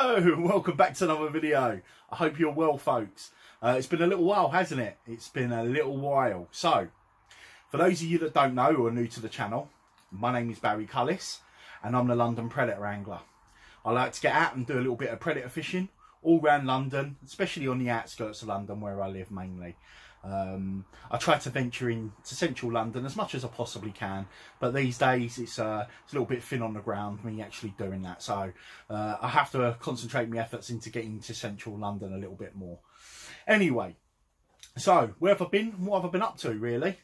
Hello, welcome back to another video. I hope you're well, folks. It's been a little while, hasn't it? It's been a little while. So, for those of you that don't know or are new to the channel, my name is Barry Cullis and I'm the London Predator Angler. I like to get out and do a little bit of predator fishing all around London, especially on the outskirts of London where I live mainly. I try to venture into central London as much as I possibly can, but these days it's a little bit thin on the ground, me actually doing that. So I have to concentrate my efforts into getting to central London a little bit more. Anyway, so where have I been? What have I been up to, really?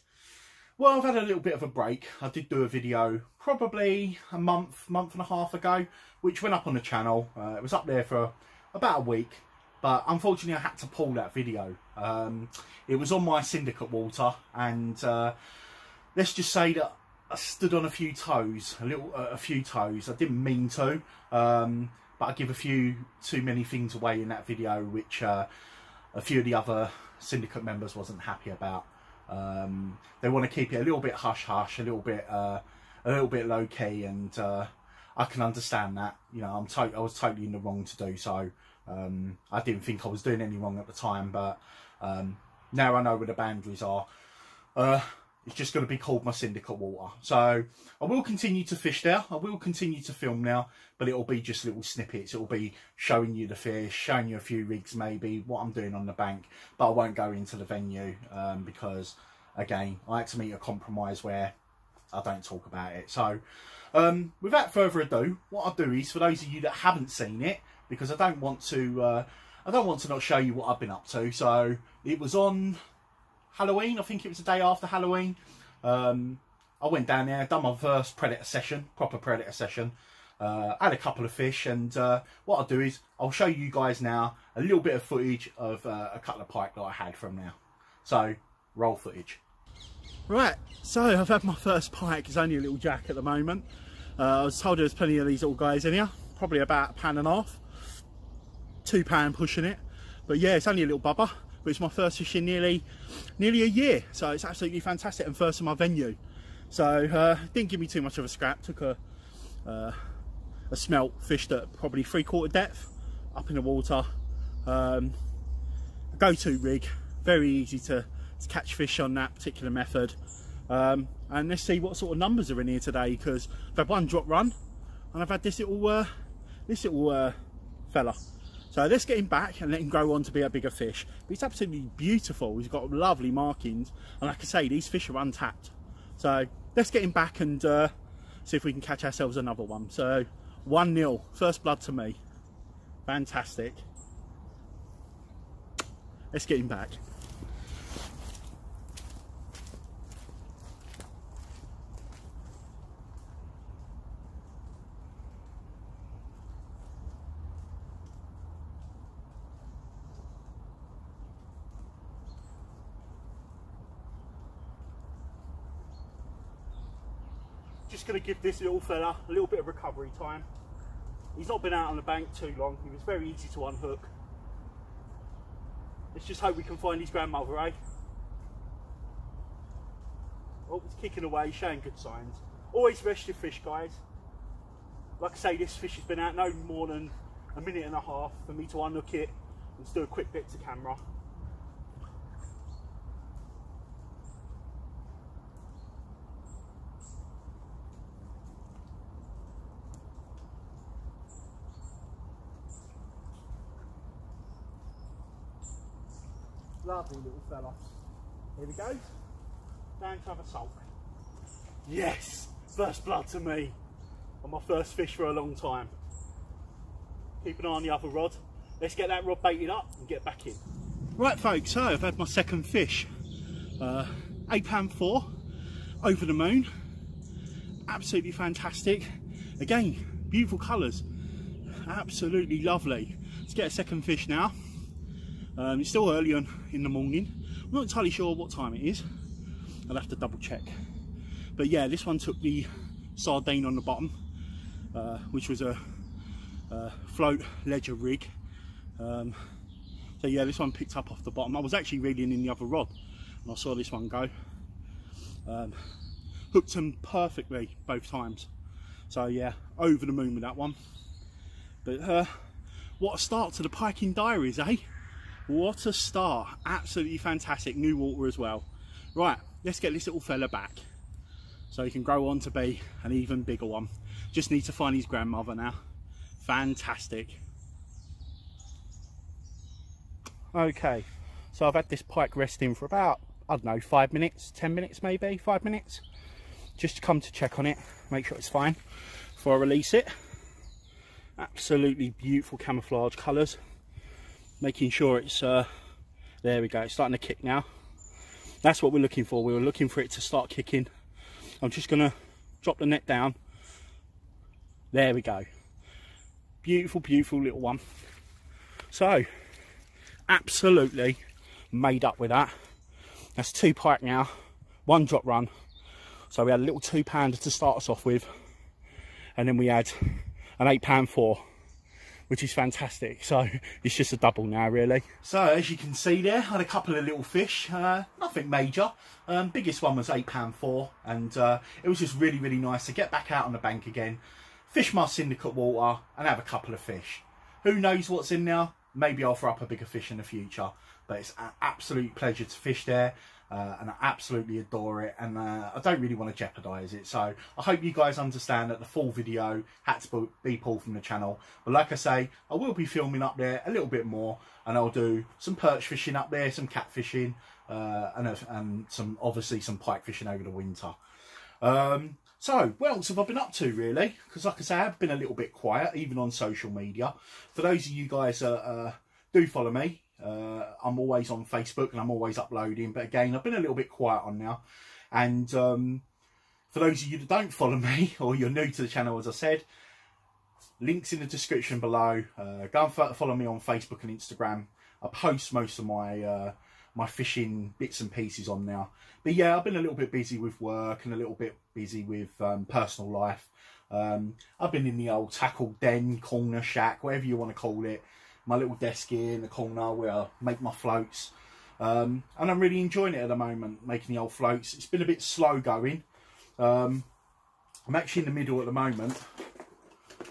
Well, I've had a little bit of a break. I did do a video probably a month and a half ago, which went up on the channel. It was up there for about a week. But unfortunately, I had to pull that video. It was on my syndicate water, and let's just say that I stood on a few toes, a few toes. I didn't mean to, but I give a few too many things away in that video, which a few of the other syndicate members wasn't happy about. They want to keep it a little bit hush hush, a little bit low key, and I can understand that. You know, I was totally in the wrong to do so. I didn't think I was doing any wrong at the time, but now I know where the boundaries are. It's just going to be called my syndicate water. So I will continue to fish there. I will continue to film now, but it'll be just little snippets. It'll be showing you the fish, showing you a few rigs maybe, what I'm doing on the bank, but I won't go into the venue because, again, I like to meet a compromise where I don't talk about it. So without further ado, what I'll do is, for those of you that haven't seen it, because I don't want to not show you what I've been up to. So it was on Halloween. I think it was the day after Halloween. I went down there, done my first predator session, proper predator session. Had a couple of fish, and what I'll do is I'll show you guys now a little bit of footage of a couple of pike that I had from now. So roll footage. Right, so I've had my first pike. It's only a little jack at the moment. I was told there was plenty of these little guys in here, probably about £1.5. £2 pushing it, but yeah, it's only a little bubba, but it's my first fish in nearly a year, so it's absolutely fantastic, and first in my venue. So didn't give me too much of a scrap. Took a smelt, fished at probably 3/4 depth up in the water. Go-to rig, very easy to catch fish on that particular method. And let's see what sort of numbers are in here today, because I've had one drop run and I've had this little fella. So let's get him back and let him grow on to be a bigger fish. But he's absolutely beautiful. He's got lovely markings, and like I say, these fish are untapped. So let's get him back and see if we can catch ourselves another one. So 1-0, first blood to me. Fantastic. Let's get him back. Just going to give this little fella a little bit of recovery time. He's not been out on the bank too long. He was very easy to unhook. Let's just hope we can find his grandmother, eh? Oh, he's kicking away, showing good signs. Always restive fish, guys. Like I say, this fish has been out no more than a minute and a half for me to unhook it and just do a quick bit to camera. Lovely little fella. Here we go. Down to have a sulk. Yes! First blood to me. On my first fish for a long time. Keep an eye on the other rod. Let's get that rod baited up and get back in. Right, folks, so I've had my second fish. £8.4. Over the moon. Absolutely fantastic. Again, beautiful colours. Absolutely lovely. Let's get a second fish now. It's still early on in the morning. I'm not entirely sure what time it is. I'll have to double check. But yeah, this one took the sardine on the bottom, which was a float ledger rig. So yeah, this one picked up off the bottom. I was actually reeling in the other rod and I saw this one go. Hooked him perfectly both times. So yeah, over the moon with that one. But what a start to the piking diaries, eh? What a start. Absolutely fantastic. New water as well. Right, let's get this little fella back so he can grow on to be an even bigger one. Just need to find his grandmother now. Fantastic. Okay, so I've had this pike resting for about, I don't know, 5 minutes, 10 minutes maybe, 5 minutes. Just to come to check on it, make sure it's fine before I release it. Absolutely beautiful camouflage colours. Making sure it's, there we go, it's starting to kick now. That's what we're looking for. We were looking for it to start kicking. I'm just going to drop the net down. There we go. Beautiful, beautiful little one. So, absolutely made up with that. That's 2 pike now, 1 drop run. So we had a little 2-pounder to start us off with. And then we had an 8-pound 4. Which is fantastic. So it's just a double now, really. So as you can see there, I had a couple of little fish, nothing major. Biggest one was 8-pound 4, and it was just really, really nice to get back out on the bank again, fish my syndicate water, and have a couple of fish. Who knows what's in there? Maybe I'll throw up a bigger fish in the future. But it's an absolute pleasure to fish there. And I absolutely adore it, and I don't really want to jeopardise it. So I hope you guys understand that the full video had to be pulled from the channel. But like I say, I will be filming up there a little bit more, and I'll do some perch fishing up there, some cat fishing, and some obviously some pike fishing over the winter. So what else have I been up to really? Because like I say, I've been a little bit quiet, even on social media. For those of you guys do follow me, I'm always on Facebook and I'm always uploading, but again I've been a little bit quiet on now. And for those of you that don't follow me or you're new to the channel, as I said, links in the description below. Go and follow me on Facebook and Instagram. I post most of my my fishing bits and pieces on now. But yeah, I've been a little bit busy with work and a little bit busy with personal life. I've been in the old tackle den, corner shack, whatever you want to call it. My little desk here in the corner where I make my floats. And I'm really enjoying it at the moment, making the old floats. It's been a bit slow going. I'm actually in the middle at the moment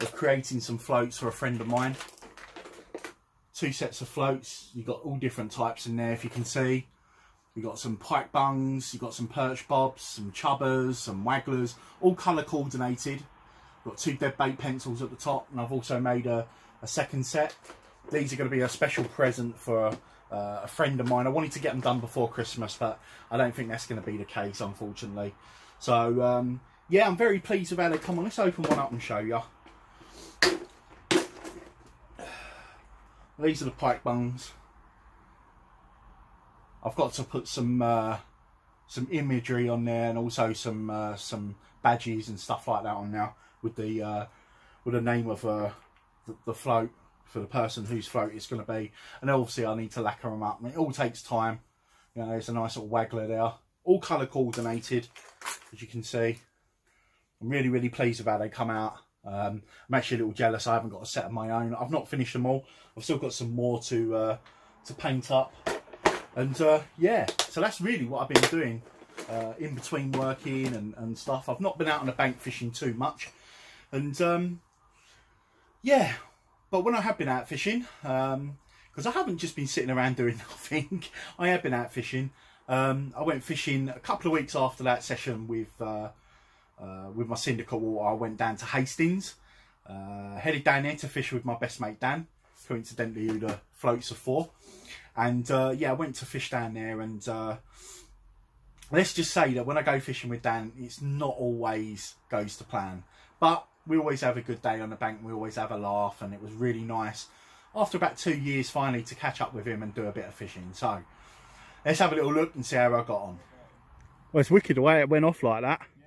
of creating some floats for a friend of mine. 2 sets of floats. You've got all different types in there, if you can see. You've got some pike bungs, you've got some perch bobs, some chubbers, some wagglers, all colour coordinated. Got 2 dead bait pencils at the top, and I've also made a second set. These are going to be a special present for a friend of mine. I wanted to get them done before Christmas, but I don't think that's going to be the case, unfortunately. So, yeah, I'm very pleased with how they come on. Let's open one up and show you. These are the pike bungs. I've got to put some imagery on there, and also some badges and stuff like that on now with the name of the float for the person whose float it's going to be. And obviously I need to lacquer them up, and it all takes time. You know, there's a nice little waggler there, all colour coordinated, as you can see. I'm really, really pleased with how they come out. I'm actually a little jealous I haven't got a set of my own. I've not finished them all. I've still got some more to paint up. And yeah, so that's really what I've been doing in between working and stuff. I've not been out on the bank fishing too much. And yeah, but when I have been out fishing, because I haven't just been sitting around doing nothing, I have been out fishing. I went fishing a couple of weeks after that session with my syndicate water. I went down to Hastings, headed down there to fish with my best mate Dan, coincidentally who the floats are for. And yeah, I went to fish down there, and let's just say that when I go fishing with Dan, it's not always goes to plan. But we always have a good day on the bank, we always have a laugh, and it was really nice after about 2 years finally to catch up with him and do a bit of fishing. So let's have a little look and see how I got on. Well, it's wicked the way it went off like that. Yeah.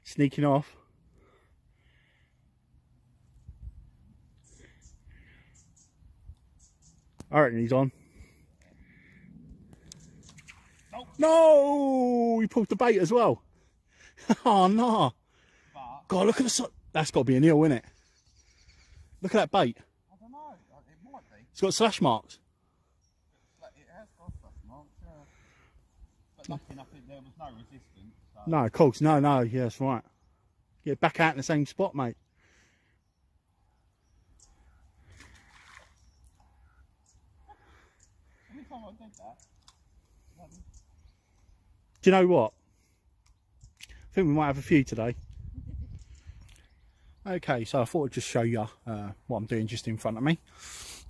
Sneaking off. I reckon he's on. Nope. No! He pulled the bait as well. Oh no. But God, look at the... That's got to be an eel, isn't it? Look at that bait. I don't know. It might be. It's got slash marks. It has got slash marks, yeah. But lucky enough, there was no resistance. So. No, of course. No, no. Yeah, that's right. Get back out in the same spot, mate. I did that. Do you know what? I think we might have a few today. Okay, so I thought I'd just show you what I'm doing just in front of me.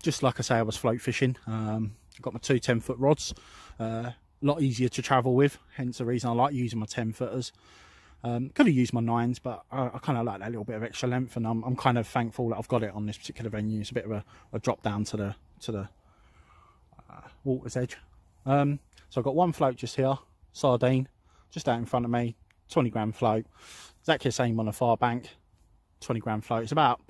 Just like I say, I was float fishing. I've got my two 10-foot rods. A lot easier to travel with, hence the reason I like using my 10-footers. Could have used my 9s, but I kind of like that little bit of extra length, and I'm kind of thankful that I've got it on this particular venue. It's a bit of a drop down to the water's edge. So I've got one float just here, sardine, just out in front of me, 20 gram float. Exactly the same on the far bank, 20 gram float. It's about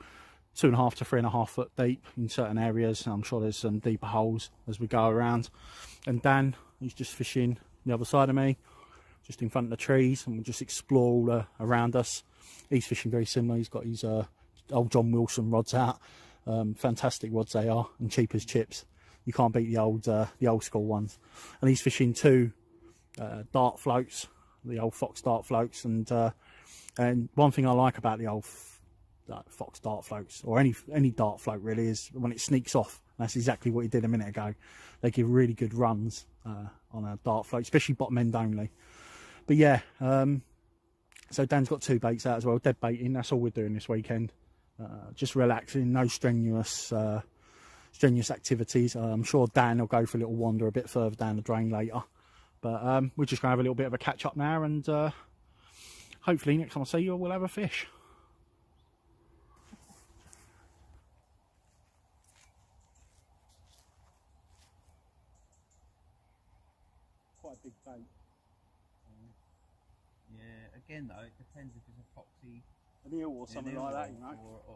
2.5 to 3.5 foot deep in certain areas. I'm sure there's some deeper holes as we go around. And Dan, he's just fishing the other side of me, just in front of the trees, and we'll just explore all around us. He's fishing very similar. He's got his old John Wilson rods out. Fantastic rods they are, and cheap as chips. You can't beat the old school ones. And he's fishing two dart floats, the old Fox dart floats. And one thing I like about the old Fox dart floats, or any dart float really, is when it sneaks off. That's exactly what he did a minute ago. They give really good runs on a dart float, especially bottom end only. But yeah, so Dan's got two baits out as well, dead baiting. That's all we're doing this weekend. Just relaxing, no strenuous activities. I'm sure Dan will go for a little wander a bit further down the drain later. But we're just going to have a little bit of a catch up now, and hopefully next time I see you we'll have a fish. Quite a big bait. Yeah, again though, it depends if it's a foxy, An eel or something like that, you know.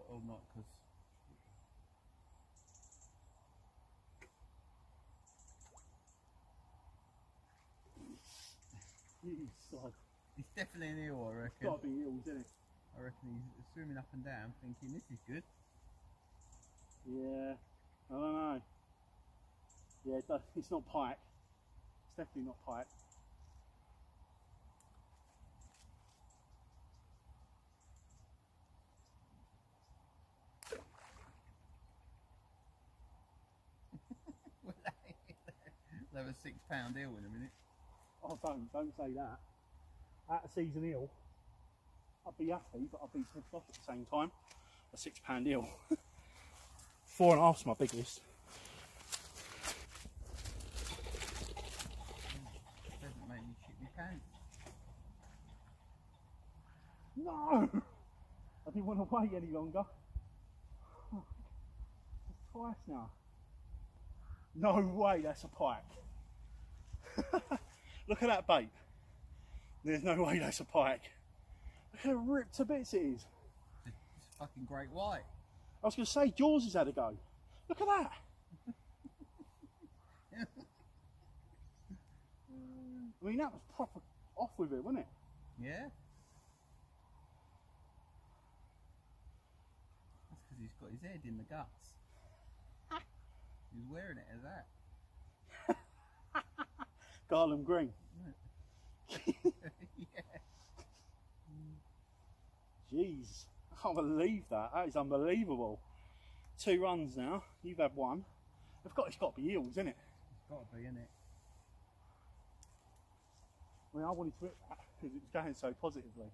Or not, because it's definitely an eel, I reckon. It's got to be eels, isn't it? I reckon he's swimming up and down thinking this is good. Yeah, I don't know. Yeah, it's not pike. It's definitely not pike. We'll have a 6 pound eel in a minute. Oh, don't say that. At a season eel, I'd be happy, but I'd be pissed off at the same time. A 6 pound eel. 4.5's my biggest. Doesn't make me shit my pants. No! I didn't want to wait any longer. Oh, it's twice now. No way, that's a pike. Look at that bait. There's no way that's a pike. Look how ripped to bits it is. It's a fucking great white. I was going to say, Jaws has had a go. Look at that. I mean, that was proper off with it, wasn't it? Yeah. That's because he's got his head in the guts. He's wearing it as that. Garland green. Yeah. Jeez, I can't believe that. That is unbelievable. 2 runs now. You've had 1. It's got to be eels, isn't it? It's got to be, isn't it? I mean, I wanted to hit that because it's going so positively.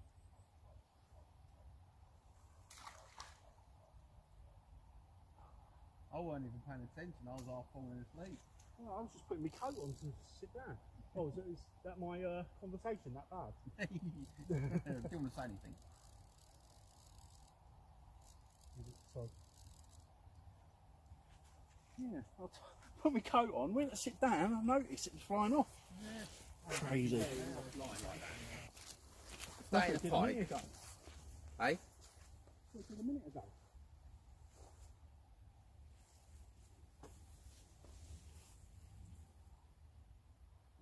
I wasn't even paying attention. I was half falling asleep. Well, I was just putting my coat on to sit down. Oh, is that my conversation that bad? Do you want to say anything? So, yeah, I'll put my coat on, went to sit down, I noticed it was flying off. Yeah. Crazy. Yeah, That's what I did a minute ago. Hey? What did a minute ago?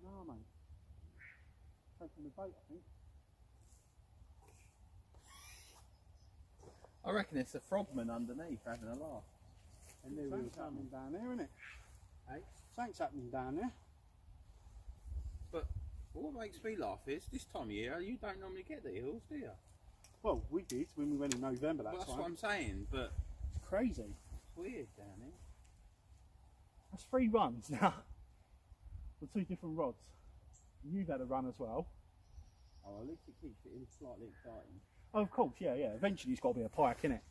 No, mate. Taking the bait, I think. I reckon it's a frogman underneath having a laugh. And there was something down there, isn't it? Hey, something's happening down there. But what makes me laugh is this time of year you don't normally get the eels, do you? Well, we did when we went in November that Well, that's time. what I'm saying, but It's crazy. it's weird down here. That's 3 runs now. the two different rods. You've had a run as well. Oh, at least it keeps it slightly exciting. Oh, of course, yeah, yeah. Eventually it's got to be a pike, innit?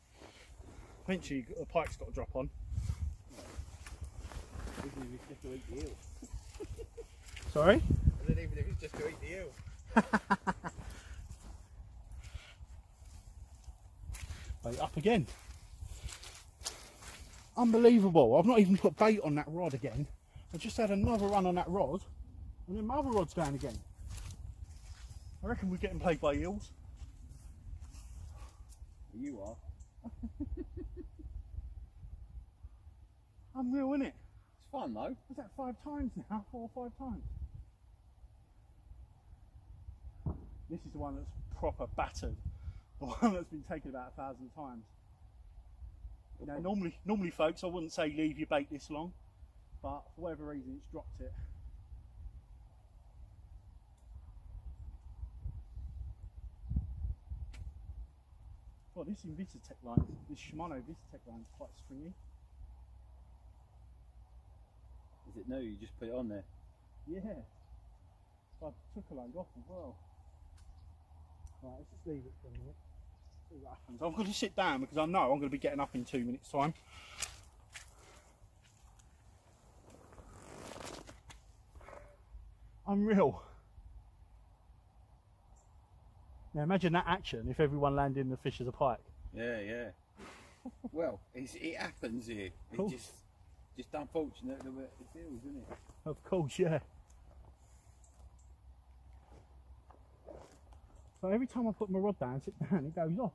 Eventually a pike's got to drop on. Even if it's just to eat the eel. Sorry? And then even if it's just to eat the eel. Bait up again. Unbelievable. I've not even put bait on that rod again. I just had another run on that rod, and then my other rod's going again. I reckon we're getting played by eels. You are. Unreal, innit? It's fun though. Was that 5 times now? 4 or 5 times? This is the one that's proper battered. The one that's been taken about 1,000 times. You know, normally folks, I wouldn't say leave your bait this long, but for whatever reason it's dropped it. Well, this Invitotech line, this Shimano Invitotech line is quite stringy. Is it new? You just put it on there? Yeah. I took a load off as well. Right, let's just leave it for a minute. See what happens. I'm going to sit down because I know I'm going to be getting up in 2 minutes' time. Unreal. Now imagine that action if everyone landed in the fish as a pike. Yeah, yeah. Well, it happens here. Cool. It's just unfortunate that it's eels, isn't it? Of course, yeah. So every time I put my rod down, sit down, it goes off.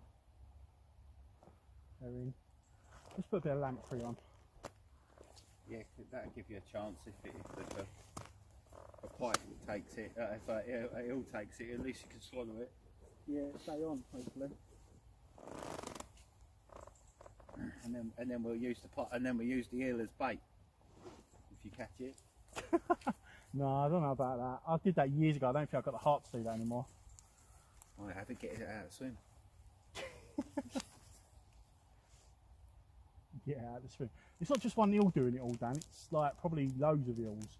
Let's put a bit of lamprey on. Yeah, that'll give you a chance if a pike takes it. If a eel takes it, at least you can swallow it. Yeah, stay on, hopefully. And then we'll use the pot, and then we'll use the eel as bait if you catch it. No, I don't know about that. I did that years ago. I don't think I've got the heart to do that anymore. I have to get it out of the swim. Get out of the swim. It's not just one eel doing it all, Dan. It's like probably loads of eels.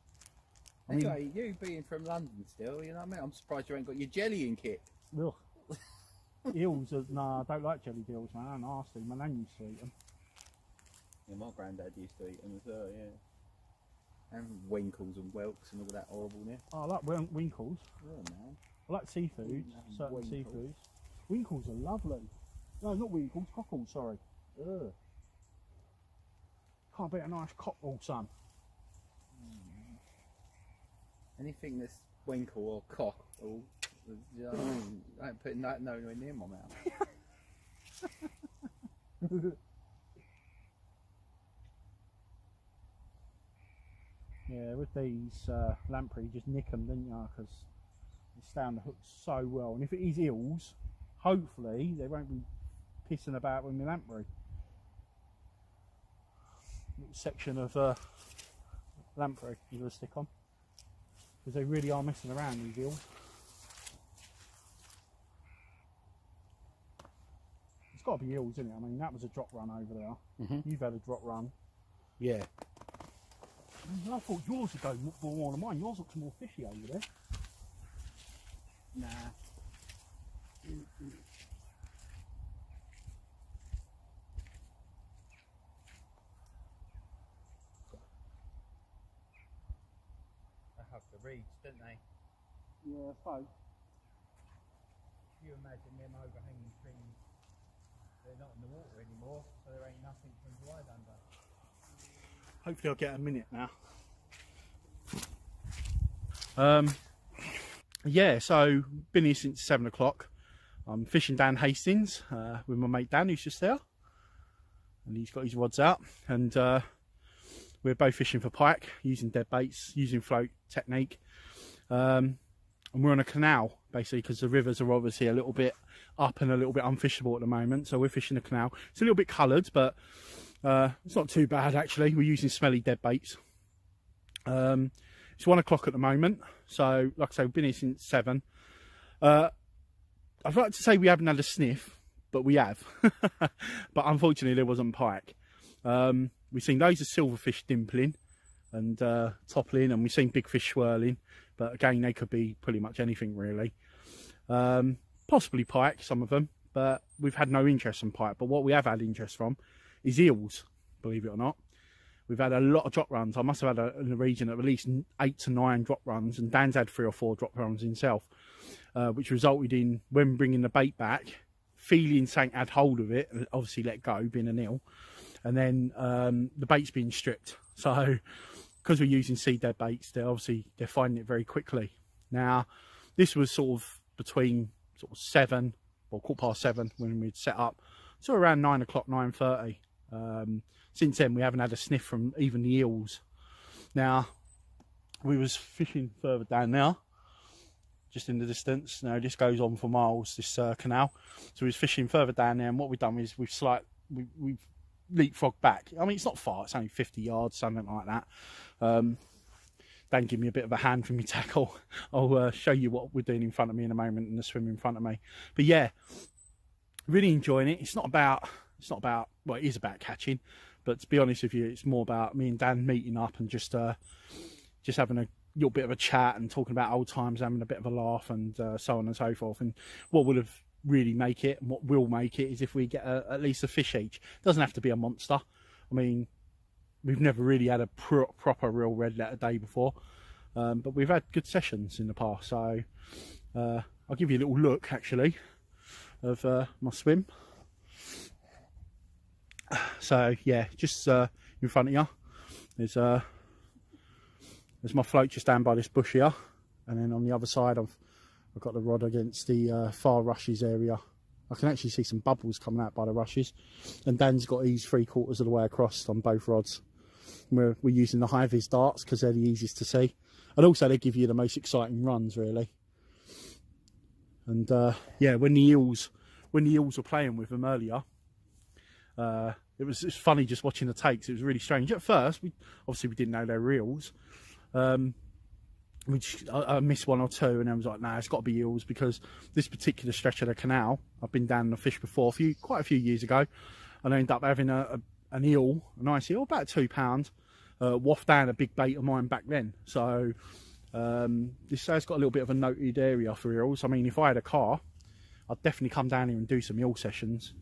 I mean, Anyway, you being from London still, you know what I mean? I'm surprised you ain't got your jellying kit. ugh. Eels are, nah, I don't like jellied eels, man. They're nasty. My nan used to eat them. Yeah, my granddad used to eat them as well, yeah. And winkles and whelks and all that horribleness. Oh, I like winkles. Yeah, man. I like seafood, certain Winkles. seafoods. Winkles are lovely. No, not winkles, cockles, sorry. Ugh. Can't beat a nice cockle, son. Anything that's winkle or cock, or, you know what I mean? I ain't putting that nowhere near my mouth. Yeah, with these lamprey, you just nick them, didn't you? Because they stay on the hook so well. And if it is eels, hopefully they won't be pissing about with my lamprey. Little section of lamprey you're going to stick on. Because they really are messing around, these eels. It's got to be eels, isn't it? I mean, that was a drop run over there. Mm-hmm. You've had a drop run. Yeah. I thought yours would go more than mine. Yours looks more fishy over there. Nah. They have the reeds, don't they? Yeah, so. You imagine them overhanging trees, they're not in the water anymore, so there ain't nothing for them to hide under. Hopefully I'll get a minute now. Yeah, so been here since 7 o'clock. I'm fishing down Hastings with my mate Dan, who's just there, and he's got his rods out, and we're both fishing for pike using dead baits, using float technique, and we're on a canal basically because the rivers are obviously a little bit up and a little bit unfishable at the moment, so we're fishing the canal. It's a little bit coloured, but it's not too bad actually. We're using smelly dead baits. It's 1 o'clock at the moment, so like I say, we've been here since 7. I'd like to say we haven't had a sniff, but we have. But unfortunately there wasn't pike. We've seen loads of silverfish dimpling, and toppling, and we've seen big fish swirling, but again, they could be pretty much anything really. Possibly pike, some of them, but we've had no interest in pike. But what we have had interest from is eels, believe it or not. We've had a lot of drop runs. I must have had in the region of at least 8 to 9 drop runs, and Dan's had 3 or 4 drop runs himself, which resulted in, when bringing the bait back, feeling something had hold of it, and obviously let go, being an eel, and then the bait's being stripped. So because we're using seed dead baits, they're finding it very quickly. Now, this was sort of between sort of 7 or 7:15 when we'd set up, so around 9 o'clock, 9:30. Since then, we haven't had a sniff from even the eels. Now, we was fishing further down now, just in the distance. Now, this goes on for miles, this canal. So we was fishing further down there, and what we've done is we've leapfrogged back. I mean, it's not far, it's only 50 yards, something like that. Dan give me a bit of a hand for me tackle. I'll show you what we're doing in front of me in a moment, and the swim in front of me. But yeah, really enjoying it. It's not about, well, it is about catching, but to be honest with you, it's more about me and Dan meeting up and just having a little bit of a chat and talking about old times, having a bit of a laugh, and so on and so forth. And what would have really make it, and what will make it, is if we get at least a fish each. It doesn't have to be a monster. I mean, we've never really had a proper real red letter day before, but we've had good sessions in the past. So I'll give you a little look actually of my swim. So yeah, just in front of you, there's my float just down by this bush here, and then on the other side I've got the rod against the far rushes area. I can actually see some bubbles coming out by the rushes, and Dan's got these 3/4 of the way across on both rods. We're using the high vis darts because they're the easiest to see, and also they give you the most exciting runs really. And yeah, when the eels were playing with them earlier, it was funny just watching the takes. It was really strange at first. We didn't know they were eels. I missed 1 or 2, and I was like, nah, it's got to be eels, because this particular stretch of the canal, I've been down the fish before quite a few years ago, and I ended up having an eel, a nice eel, about 2 pounds, waft down a big bait of mine back then. So this has got a little bit of a noted area for eels. I mean, if I had a car, I'd definitely come down here and do some eel sessions,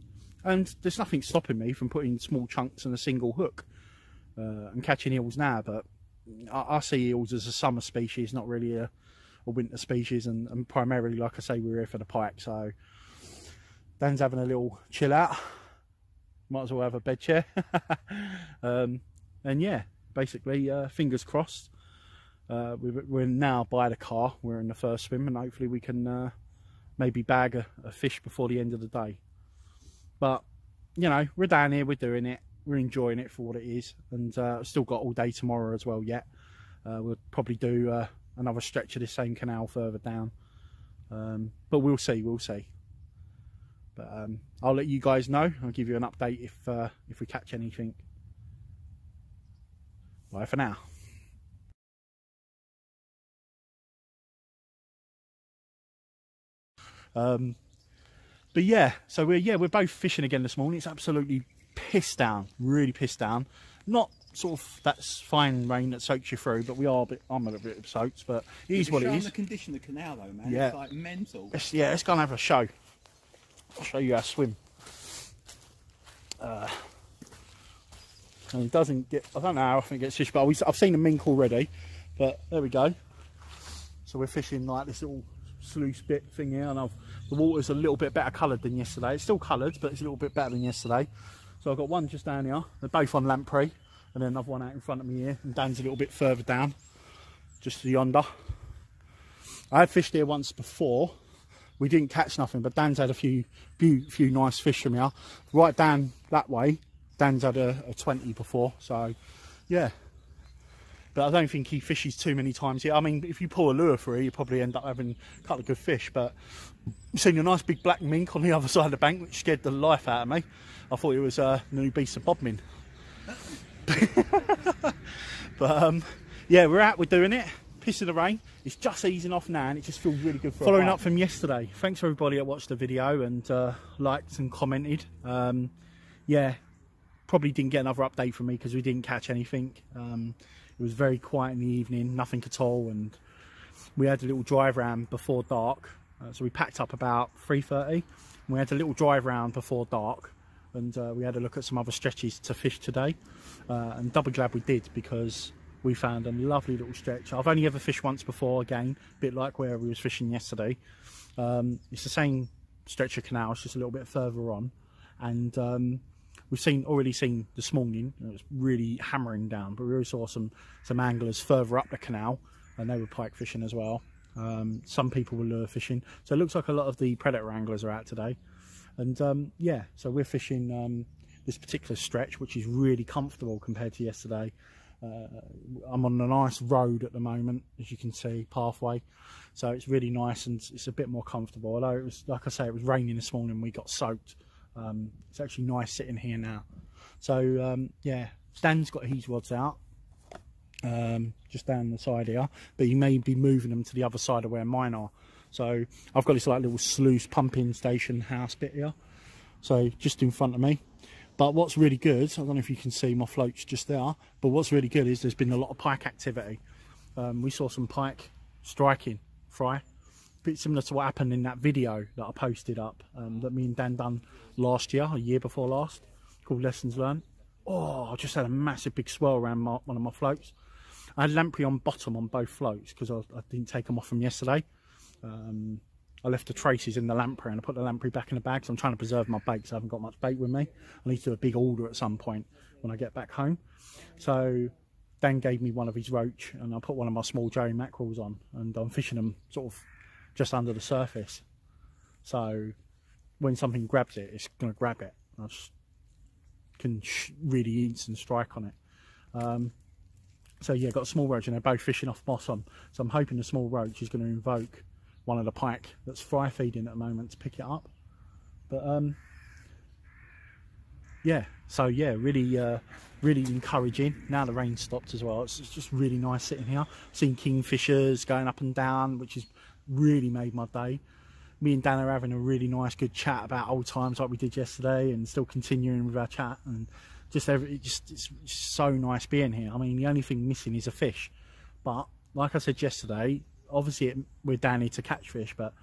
and there's nothing stopping me from putting small chunks and a single hook and catching eels now. But I see eels as a summer species, not really a winter species, and primarily, like I say, we're here for the pike. So Dan's having a little chill out, might as well have a bed chair. And yeah, basically fingers crossed, we're now by the car, we're in the first swim, and hopefully we can maybe bag a fish before the end of the day. But you know, we're down here, we're doing it, we're enjoying it for what it is, and still got all day tomorrow as well yet. We'll probably do another stretch of this same canal further down, but we'll see. But I'll let you guys know. I'll give you an update if we catch anything. Bye for now. But yeah, so we're both fishing again this morning. It's absolutely pissed down, really pissed down. Not sort of that fine rain that soaks you through, but I'm a little bit soaked, but it is what it is. The condition of the canal though, man. Yeah. It's like mental. Let's go and have a show. I'll show you how to swim. And it doesn't get, I don't know how often it gets fished, but I've seen a mink already, but there we go. So we're fishing like this little sluice bit thing here, and the water's a little bit better coloured than yesterday. It's still coloured, but it's a little bit better than yesterday. So I've got one just down here, they're both on lamprey, and then another one out in front of me here, and Dan's a little bit further down, just yonder. I had fished here once before. We didn't catch nothing, but Dan's had a few nice fish from here. Right down that way, Dan's had a 20 before, so yeah. But I don't think he fishes too many times here. I mean, if you pull a lure through, you probably end up having a couple of good fish. But I've seen a nice big black mink on the other side of the bank, which scared the life out of me. I thought it was a new beast of bodmin. But yeah, we're out, we're doing it. Piss of the rain. It's just easing off now, and it just feels really good. Following up from yesterday, thanks for everybody that watched the video and liked and commented. Yeah, probably didn't get another update from me because we didn't catch anything. It was very quiet in the evening, nothing at all, and we had a little drive round before dark. So we packed up about 3:30. We had a little drive round before dark, and we had a look at some other stretches to fish today. And double glad we did, because we found a lovely little stretch. I've only ever fished once before, again, a bit like where we was fishing yesterday. It's the same stretch of canal, it's just a little bit further on. And we've already seen this morning, it was really hammering down, but we already saw some anglers further up the canal, and they were pike fishing as well. Some people were lure fishing, so it looks like a lot of the predator anglers are out today. And yeah, so we're fishing this particular stretch, which is really comfortable compared to yesterday. I'm on a nice road at the moment, as you can see, pathway, so it's really nice and it's a bit more comfortable. Although it was, like I say, it was raining this morning, we got soaked. It's actually nice sitting here now. So yeah, Dan's got his rods out, just down the side here, but he may be moving them to the other side of where mine are. So I've got this like little sluice pumping station house bit here, so just in front of me. But what's really good, I don't know if you can see my floats just there, but what's really good is there's been a lot of pike activity. We saw some pike striking fry, a bit similar to what happened in that video that I posted up, that me and Dan done last year, a year before last, called Lessons Learned. Oh, I just had a massive big swirl around one of my floats. I had lamprey on bottom on both floats because I didn't take them off from yesterday. I left the traces in the lamprey, and I put the lamprey back in the bag, so I'm trying to preserve my bait, so I haven't got much bait with me. I need to do a big order at some point when I get back home. So Dan gave me one of his roach, and I put one of my small Joey mackerels on, and I'm fishing them sort of just under the surface. So when something grabs it, it's going to grab it. I just can really eat and strike on it. So yeah, got a small roach, and they're both fishing off bottom. So I'm hoping the small roach is going to invoke one of the pike that's fry feeding at the moment to pick it up. But yeah, so yeah, really encouraging. Now the rain stopped as well, it's just really nice sitting here, seeing kingfishers going up and down, which has really made my day. Me and Dan are having a really nice good chat about old times like we did yesterday, and still continuing with our chat, and it's so nice being here. I mean, the only thing missing is a fish, but like I said yesterday, obviously we're down here to catch fish, but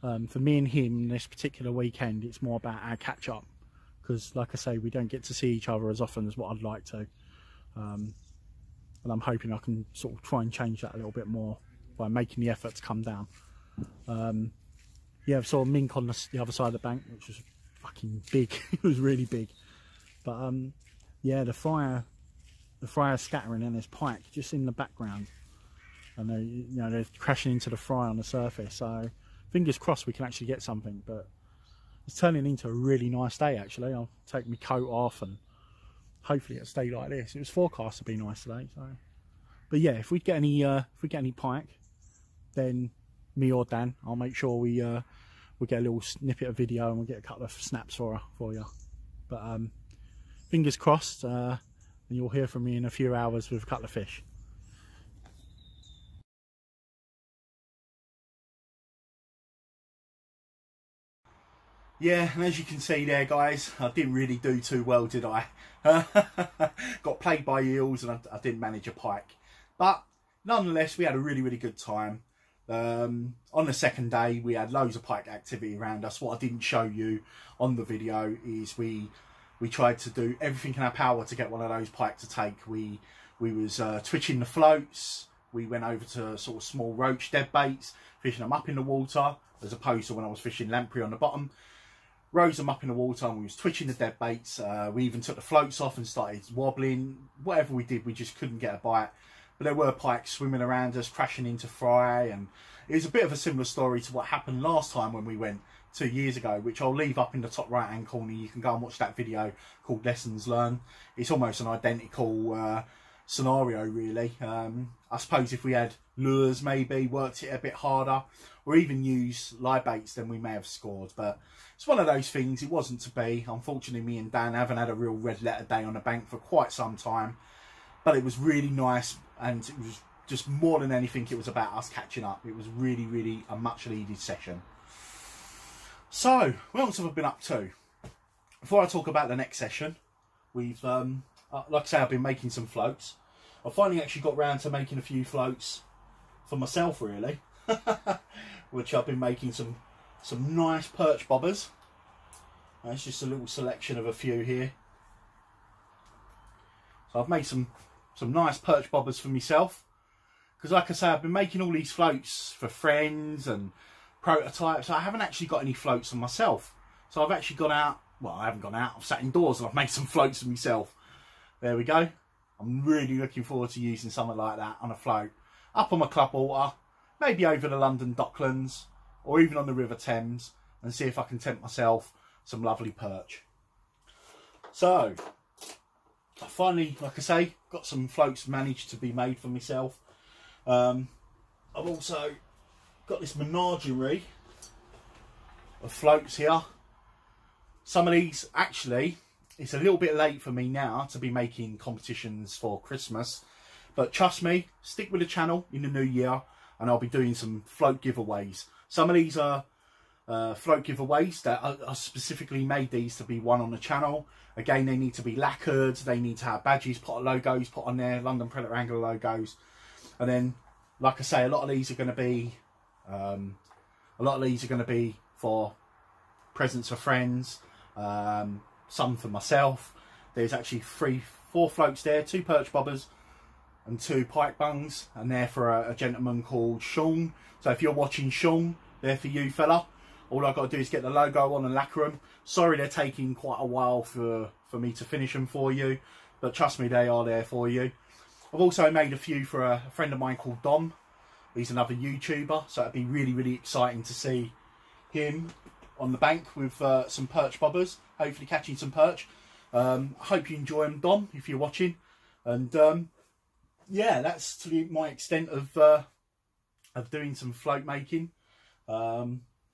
for me and him this particular weekend, it's more about our catch up, because like I say, we don't get to see each other as often as what I'd like to, and I'm hoping I can sort of try and change that a little bit more by making the effort to come down. Yeah, I saw a mink on the other side of the bank, which was fucking big. It was really big. But yeah, the fry scattering, and there's pike just in the background, and they're crashing into the fry on the surface. So fingers crossed we can actually get something. But it's turning into a really nice day actually. I'll take my coat off, and hopefully it'll stay like this. It was forecast to be nice today. So, but yeah, if we get any pike, then me or Dan, I'll make sure we get a little snippet of video, and we'll get a couple of snaps for you. But fingers crossed, and you'll hear from me in a few hours with a couple of fish. Yeah, and as you can see there, guys, I didn't really do too well, did I? Got played by eels, and I didn't manage a pike. But nonetheless, we had a really good time. On the second day, we had loads of pike activity around us. What I didn't show you on the video is we tried to do everything in our power to get one of those pike to take. We was twitching the floats. We went over to sort of small roach dead baits, fishing them up in the water, as opposed to when I was fishing lamprey on the bottom. Rose them up in the water, and we was twitching the dead baits. We even took the floats off and started wobbling. Whatever we did, we just couldn't get a bite. But there were pikes swimming around us, crashing into fry, and it was a bit of a similar story to what happened last time when we went 2 years ago, which I'll leave up in the top right hand corner. You can go and watch that video called Lessons Learned. It's almost an identical scenario really. I suppose if we had lures, maybe worked it a bit harder, or even used live baits, then we may have scored. But it's one of those things, it wasn't to be. Unfortunately, me and Dan haven't had a real red letter day on the bank for quite some time, but it was really nice, and it was just more than anything, it was about us catching up. It was really a much needed session. So what else have I been up to? Before I talk about the next session, we've like I say, I've been making some floats. I finally actually got round to making a few floats for myself, really. Which I've been making some nice perch bobbers. It's just a little selection of a few here. So I've made some nice perch bobbers for myself. Because like I say, I've been making all these floats for friends and prototypes. I haven't actually got any floats on myself. So I've actually gone out, well, I haven't gone out, I've sat indoors and I've made some floats for myself. There we go. I'm really looking forward to using something like that on a float. Up on my club water, maybe over the London Docklands, or even on the River Thames, and see if I can tempt myself some lovely perch. So, I finally, like I say, got some floats managed to be made for myself. I've also got this menagerie of floats here. Some of these, actually, it's a little bit late for me now to be making competitions for Christmas, but trust me, stick with the channel in the new year and I'll be doing some float giveaways. Some of these are float giveaways that I specifically made these to be won on the channel. Again, they need to be lacquered, they need to have badges, logos put on there, London Predator Angler logos. And then, like I say, a lot of these are going to be for presents for friends, some for myself. There's actually 4 floats there, 2 perch bobbers and 2 pike bungs, and they're for a gentleman called Sean. So if you're watching, Sean, they're for you, fella. All I've got to do is get the logo on and lacquer them. Sorry they're taking quite a while for me to finish them for you, but trust me, they are there for you. I've also made a few for a friend of mine called Dom. He's another YouTuber, so it'd be really, really exciting to see him on the bank with some perch bobbers, hopefully catching some perch. I hope you enjoy them, Dom, if you're watching. And yeah, that's to my extent of doing some float making.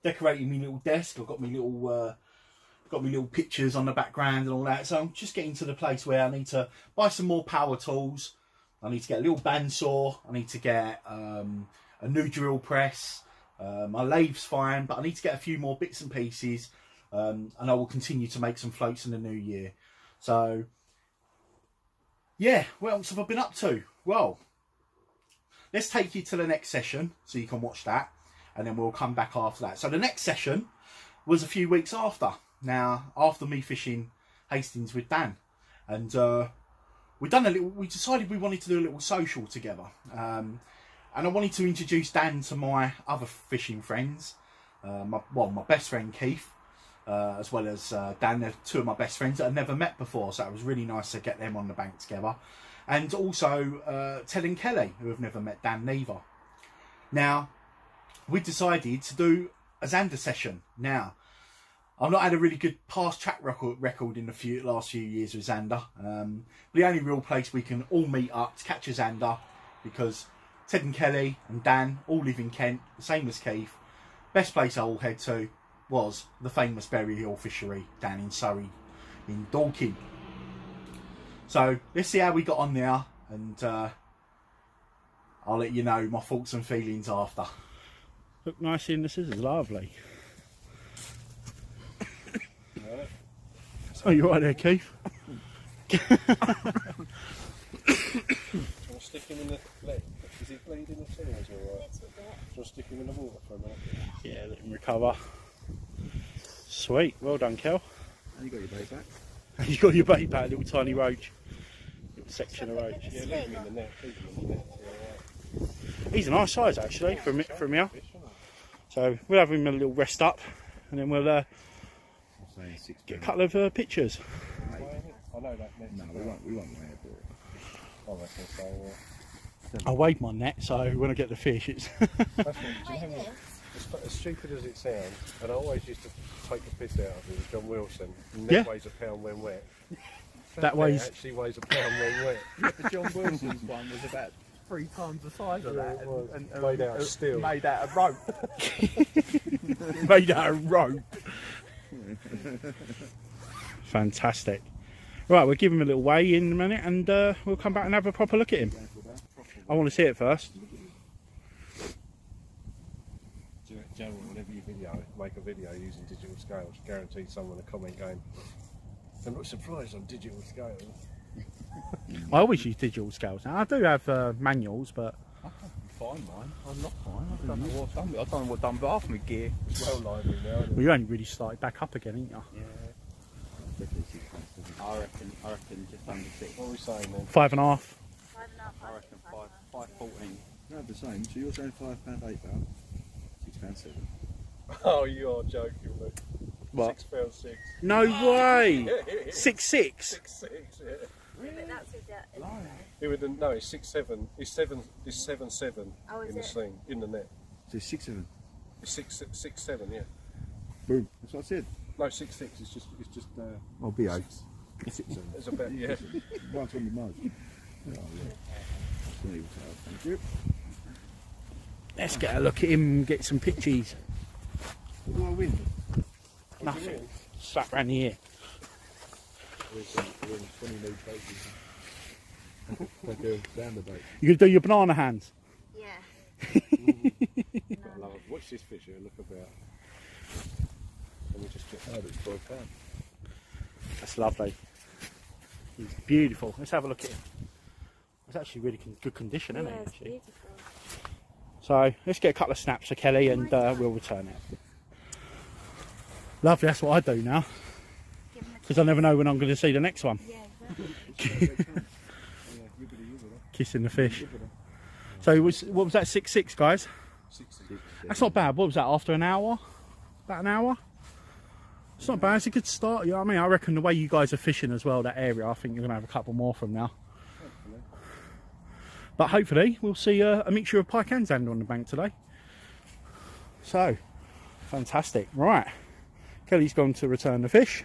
Decorating my little desk. I've got my little pictures on the background and all that. So I'm just getting to the place where I need to buy some more power tools. I need to get a little bandsaw. I need to get a new drill press. My lathe's fine, but I need to get a few more bits and pieces. And I will continue to make some floats in the new year. So, yeah, what else have I been up to? Well, let's take you to the next session so you can watch that. And then we'll come back after that. So the next session was a few weeks after. Now, after me fishing Hastings with Dan. And we decided we wanted to do a little social together. And I wanted to introduce Dan to my other fishing friends. My best friend Keith, as well as Dan. They're 2 of my best friends that I've never met before. So it was really nice to get them on the bank together. And also Ted and Kelly, who have never met Dan neither. Now, we decided to do a Zander session. Now, I've not had a really good past track record in the last few years with Zander. The only real place we can all meet up to catch a Zander, because Ted and Kelly and Dan all live in Kent, the same as Keith. Best place I all head to was the famous Berry Hill Fishery down in Surrey, in Dorking. So let's see how we got on there, and I'll let you know my thoughts and feelings after. Look nicely in the scissors, lovely. Oh, you're right there, Keith. Do you want to stick him in the leg? Is he bleeding at all? Do you want to stick him in the water for a minute? Yeah, let him recover. Sweet, well done, Kel. And you got your bait back? You got your bait back, little tiny roach. Little section of roach. Yeah, leave him in the net. Leave him in the net. Yeah. He's a nice size actually from here. So we'll have him a little rest up, and then we'll get a couple of pictures. I know that net. No, we won't weigh it. I reckon so. I weighed my net, so when I get the fish, it's. That's what, do you know what? As stupid as it sounds, and I always used to take the piss out of it with John Wilson. Net weighs a pound when wet. That weighs. Actually weighs a pound when wet. The John Wilson's one was about 3 times the size of that, and made out of steel. Made out of rope. Made out of rope. Fantastic. Right, we'll give him a little weigh in a minute, and we'll come back and have a proper look at him. I want to see it first. Generally, whenever you make a video using digital scales, guaranteed someone will comment going, "I'm not surprised on digital scales." I always use digital scales now. I do have manuals, but I can't find mine. I'm not fine. I don't know what done. I don't know what done, but half my gear is well lively now. well, you only really started back up again, ain't you? Yeah. I reckon just under 6. What are we saying then? 5.5. I reckon 5.14. No, the same. So you're saying £5, £8, £6.7. Oh, you are joking, Luke. What? £6.6. No way. 6.6. 6.6, yeah. Really? But that's with that. It would, no, it's 6.7. It's 7. It's 7.7 Oh, is in the it? thing, in the net. So it's 6.7. It's 6.7, yeah. Boom. That's what I said. No, 6.6. It's just. Oh, B8. 6.7. It's about, yeah. Right on the nose. Oh, yeah. That's not even tell. Thank you. Let's get a look at him and get some pictures. What do I win? Nothing. Slap round the ear. We're in 20 new trophies. Like a roundabout. You gonna do your banana hands? Yeah. I love it. Watch this fish here. Look about. And we just get out of £12. That's lovely. He's beautiful. Let's have a look at him. It's actually really good condition, isn't Yeah, it? it's Actually. beautiful. So let's get a couple of snaps for Kelly and we'll return it. Lovely, that's what I do now. Give him Because I never know when I'm going to see the next one. a... Yeah, exactly. Kissing the fish. So what was that, 6.6, guys? 6.6. That's not bad. What was that, after an hour? About an hour? It's not bad. It's a good start. You know what I mean? I reckon the way you guys are fishing as well, that area, I think you're going to have a couple more from now. But hopefully we'll see a mixture of pike and zander on the bank today. So, fantastic. Right. Kelly's gone to return the fish.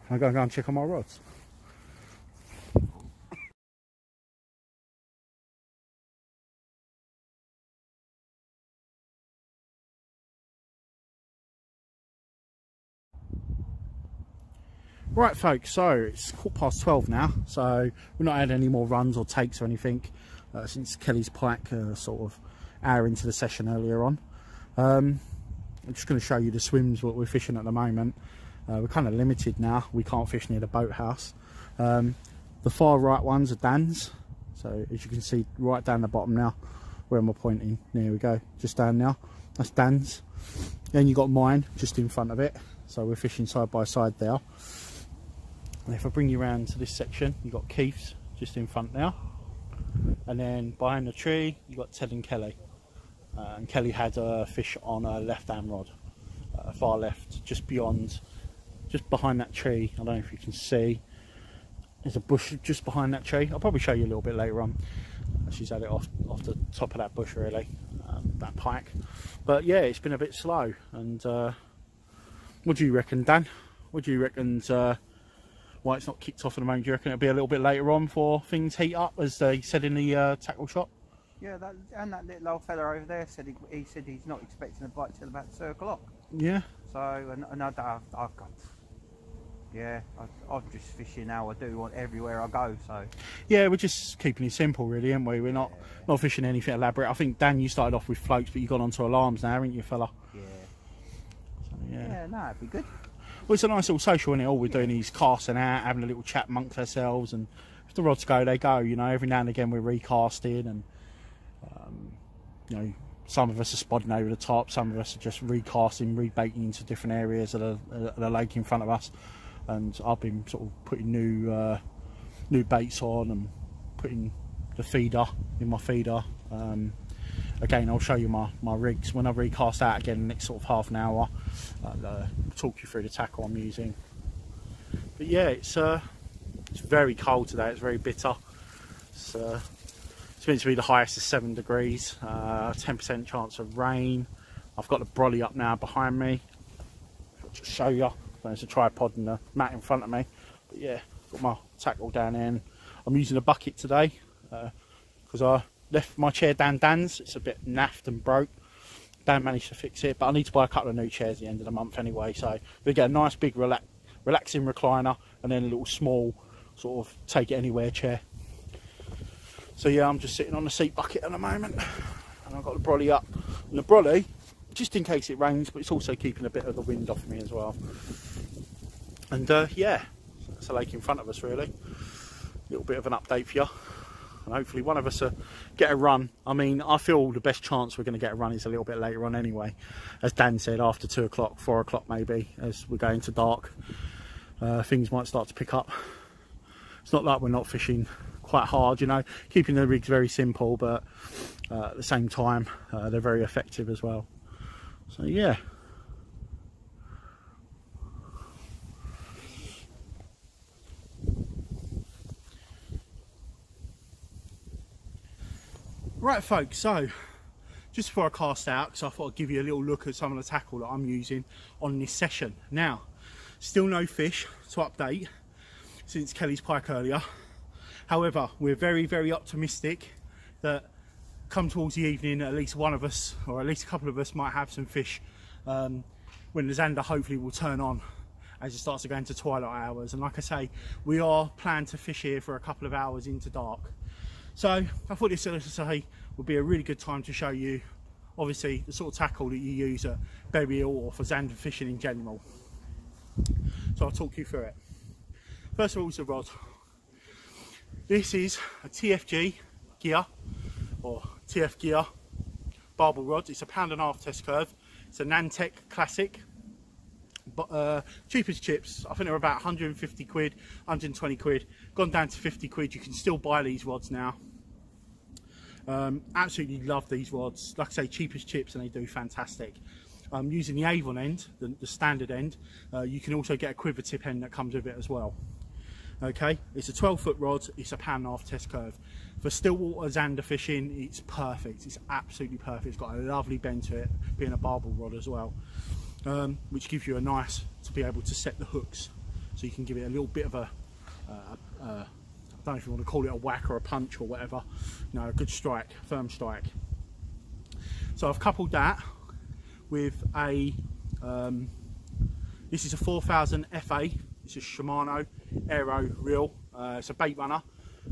I'm going to go and check on my rods. Right folks, so it's 12:15 now, so we've not had any more runs or takes or anything since Kelly's pike sort of hour into the session earlier on. I'm just going to show you the swims what we're fishing at the moment. We're kind of limited now, we can't fish near the boathouse. The far right ones are Dan's, so as you can see right down the bottom now, where am I pointing? There we go, just down now, that's Dan's. Then you got mine just in front of it, so we're fishing side by side there. And if I bring you around to this section, you've got Keith's just in front now. And then behind the tree, you've got Ted and Kelly. And Kelly had a fish on a left-hand rod, far left, just beyond, just behind that tree. I don't know if you can see. There's a bush just behind that tree. I'll probably show you a little bit later on. She's had it off the top of that bush, really, that pike. But yeah, it's been a bit slow. And what do you reckon, Dan? What do you reckon's why it's not kicked off at the moment? Do you reckon it'll be a little bit later on before things heat up, as they said in the tackle shop? Yeah, that little old fella over there said he said he's not expecting a bite till about 2 o'clock. Yeah. So, and I've got, yeah, I'm just fishing how I do everywhere I go. So yeah, we're just keeping it simple, really, aren't we? We're not fishing anything elaborate. I think Dan, you started off with floats, but you've gone on to alarms now, haven't you, fella? Yeah. So, yeah. Yeah, no, it'd be good. Well, it's a nice little social, isn't it? All we're doing is casting out, having a little chat amongst ourselves, and if the rods go, they go. You know, every now and again we're recasting, and you know, some of us are spodding over the top, some of us are just recasting, rebaiting into different areas of the lake in front of us. And I've been sort of putting new baits on and putting the feeder in my feeder. Again, I'll show you my rigs when I recast out again in the next sort of half an hour. I'll talk you through the tackle I'm using. But yeah, it's very cold today. It's very bitter. It's meant to be the highest is 7 degrees. 10% chance of rain. I've got the brolly up now behind me. I'll just show you. There's a tripod and a mat in front of me. But yeah, got my tackle down in. I'm using a bucket today because I left my chair down Dan's. It's a bit naffed and broke. Dan managed to fix it, but I need to buy a couple of new chairs at the end of the month anyway. So we get a nice big relaxing recliner and then a little small sort of take it anywhere chair. So yeah, I'm just sitting on the seat bucket at the moment, and I've got the brolly up. And the brolly, just in case it rains, but it's also keeping a bit of the wind off me as well. And yeah, That's the lake in front of us really. Little bit of an update for you. And hopefully one of us get a run. I mean, I feel the best chance we're going to get a run is a little bit later on anyway. As Dan said, after 2 o'clock, 4 o'clock maybe, as we go into dark, things might start to pick up. It's not like we're not fishing quite hard, you know, keeping the rigs very simple, but at the same time, they're very effective as well. So yeah. Right folks, so just before I cast out, because I thought I'd give you a little look at some of the tackle that I'm using on this session. Now, still no fish to update since Kelly's pike earlier. However, we're very, very optimistic that come towards the evening, at least one of us, or at least a couple of us, might have some fish when the Zander hopefully will turn on as it starts to go into twilight hours. And like I say, we are planned to fish here for a couple of hours into dark. So I thought this, as I say, would be a really good time to show you, obviously, the sort of tackle that you use at Berry Hill or for Zander fishing in general. So I'll talk you through it. First of all, is the rod. This is a TFG gear, or TF gear barbel rod. It's a £1.5 test curve. It's a Nantec Classic. But cheap as chips. I think they're about 150 quid, 120 quid, gone down to 50 quid. You can still buy these rods now. Absolutely love these rods. Like I say, cheap as chips, and they do fantastic. Using the Avon end, the standard end, you can also get a quiver tip end that comes with it as well. Okay, it's a 12-foot rod, it's a £1.5 test curve. For stillwater Zander fishing, it's perfect. It's absolutely perfect. It's got a lovely bend to it, being a barbel rod as well. Which gives you a nice, to be able to set the hooks, so you can give it a little bit of a I don't know if you want to call it a whack or a punch or whatever, no, a good strike, firm strike. So I've coupled that with a this is a 4000 FA. It's a Shimano Aero reel. It's a bait runner.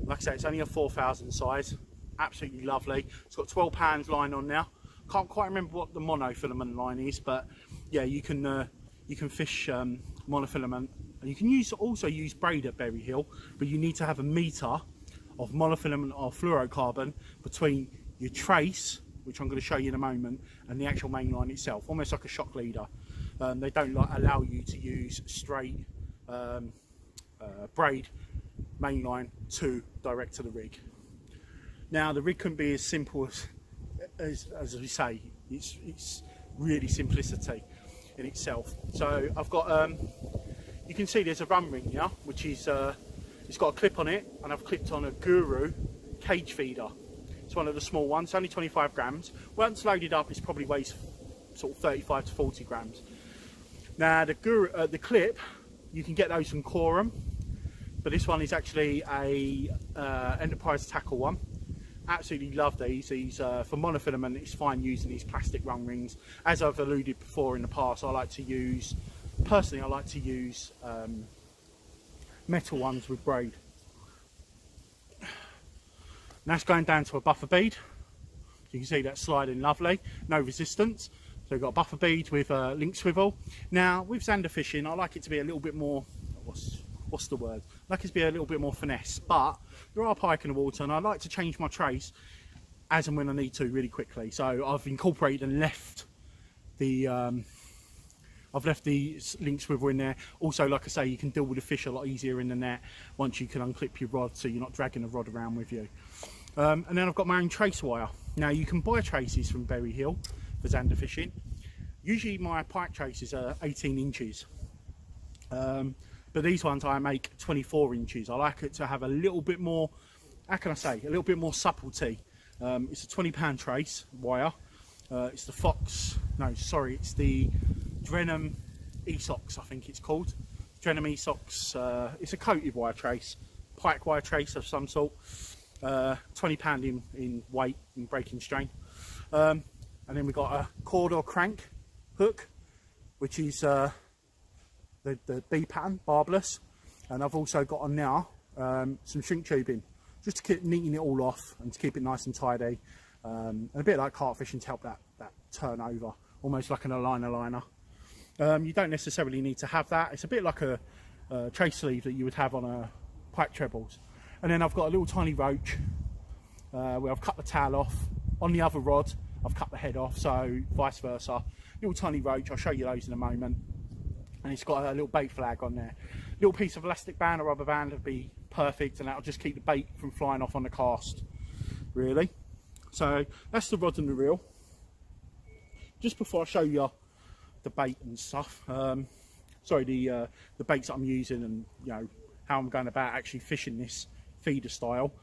Like I say, it's only a 4000 size. Absolutely lovely. It's got 12 pounds line on now. Can't quite remember what the monofilament line is, but yeah, you can fish monofilament, and you can also use braid at Berry Hill, but you need to have a meter of monofilament or fluorocarbon between your trace, which I'm going to show you in a moment, and the actual main line itself, almost like a shock leader. They don't allow you to use straight braid main line to direct to the rig. Now the rig couldn't be as simple as we say. It's really simplicity in itself. So I've got you can see there's a run ring here, which is it's got a clip on it, and I've clipped on a Guru cage feeder. It's one of the small ones, only 25 grams. Once loaded up, it probably weighs sort of 35 to 40 grams. Now the Guru, the clip, you can get those from Quorum, but this one is actually a Enterprise tackle one. Absolutely love these. These for monofilament, it's fine using these plastic run rings. As I've alluded before in the past, I like to use metal ones with braid. Now it's going down to a buffer bead. You can see that's sliding lovely, no resistance. So we've got a buffer bead with a link swivel. Now with Zander fishing, I like it to be a little bit more, what's the word? I like it to be a little bit more finesse, but there are pike in the water, and I like to change my trace as and when I need to really quickly. So I've incorporated and left the link swivel in there. Also, like I say, you can deal with the fish a lot easier in the net once you can unclip your rod, so you're not dragging the rod around with you. And then I've got my own trace wire. Now you can buy traces from Berry Hill for Zander fishing. Usually my pike traces are 18 inches. But these ones I make 24 inches. I like it to have a little bit more, how can I say, a little bit more subtlety. It's a £20 trace wire. It's the it's the Drenham Esox, I think it's called. Drenham Esox, it's a coated wire trace, pike wire trace of some sort. £20 in weight, in breaking strain. And then we've got a cord or crank hook, which is the B pattern, barbless. And I've also got on now some shrink tubing, just to keep neating it all off and to keep it nice and tidy. And a bit like carp fishing to help that turn over, almost like an aligner liner. You don't necessarily need to have that. It's a bit like a trace sleeve that you would have on a pike trebles. And then I've got a little tiny roach where I've cut the tail off. On the other rod I've cut the head off, so vice versa. Little tiny roach, I'll show you those in a moment. And it's got a little bait flag on there. Little piece of elastic band or rubber band would be perfect, and that'll just keep the bait from flying off on the cast, really. So that's the rod and the reel. Just before I show you the bait and stuff, sorry, the baits that I'm using, and you know how I'm going about actually fishing this feeder style.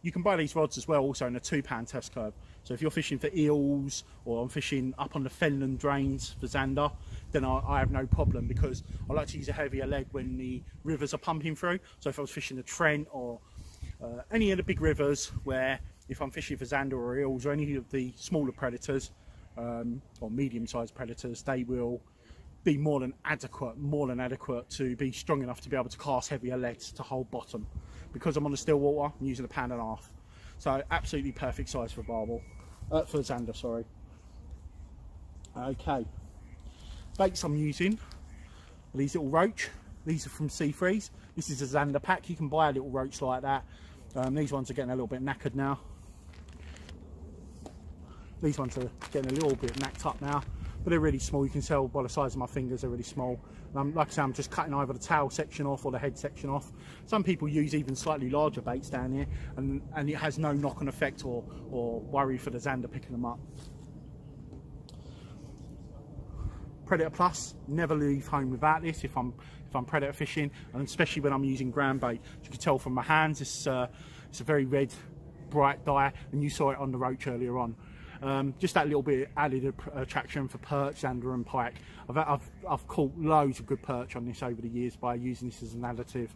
You can buy these rods as well, also in a 2-pound test curve. So if you're fishing for eels, or I'm fishing up on the Fenland drains for zander, then I have no problem, because I like to use a heavier lead when the rivers are pumping through. So if I was fishing the Trent or any of the big rivers, where if I'm fishing for zander or eels or any of the smaller predators or medium-sized predators, they will be more than adequate to be strong enough to be able to cast heavier leads to hold bottom. Because I'm on the still water, I'm using 1.5 pounds. So absolutely perfect size for barbel, for zander, sorry. Okay, baits I'm using are these little roach. These are from Sea Freeze. This is a zander pack. You can buy a little roach like that. These ones are getting a little bit knackered now. These ones are getting a little bit knacked up now, but they're really small. You can tell by the size of my fingers they're really small. Like I say, I'm just cutting either the tail section off or the head section off. Some people use even slightly larger baits down here, and it has no knock-on effect or worry for the zander picking them up. Predator Plus, never leave home without this if I'm predator fishing, and especially when I'm using ground bait. As you can tell from my hands, it's a very red, bright dye, and you saw it on the roach earlier on. Just that little bit added attraction for perch, zander and pike. I've caught loads of good perch on this over the years by using this as an additive.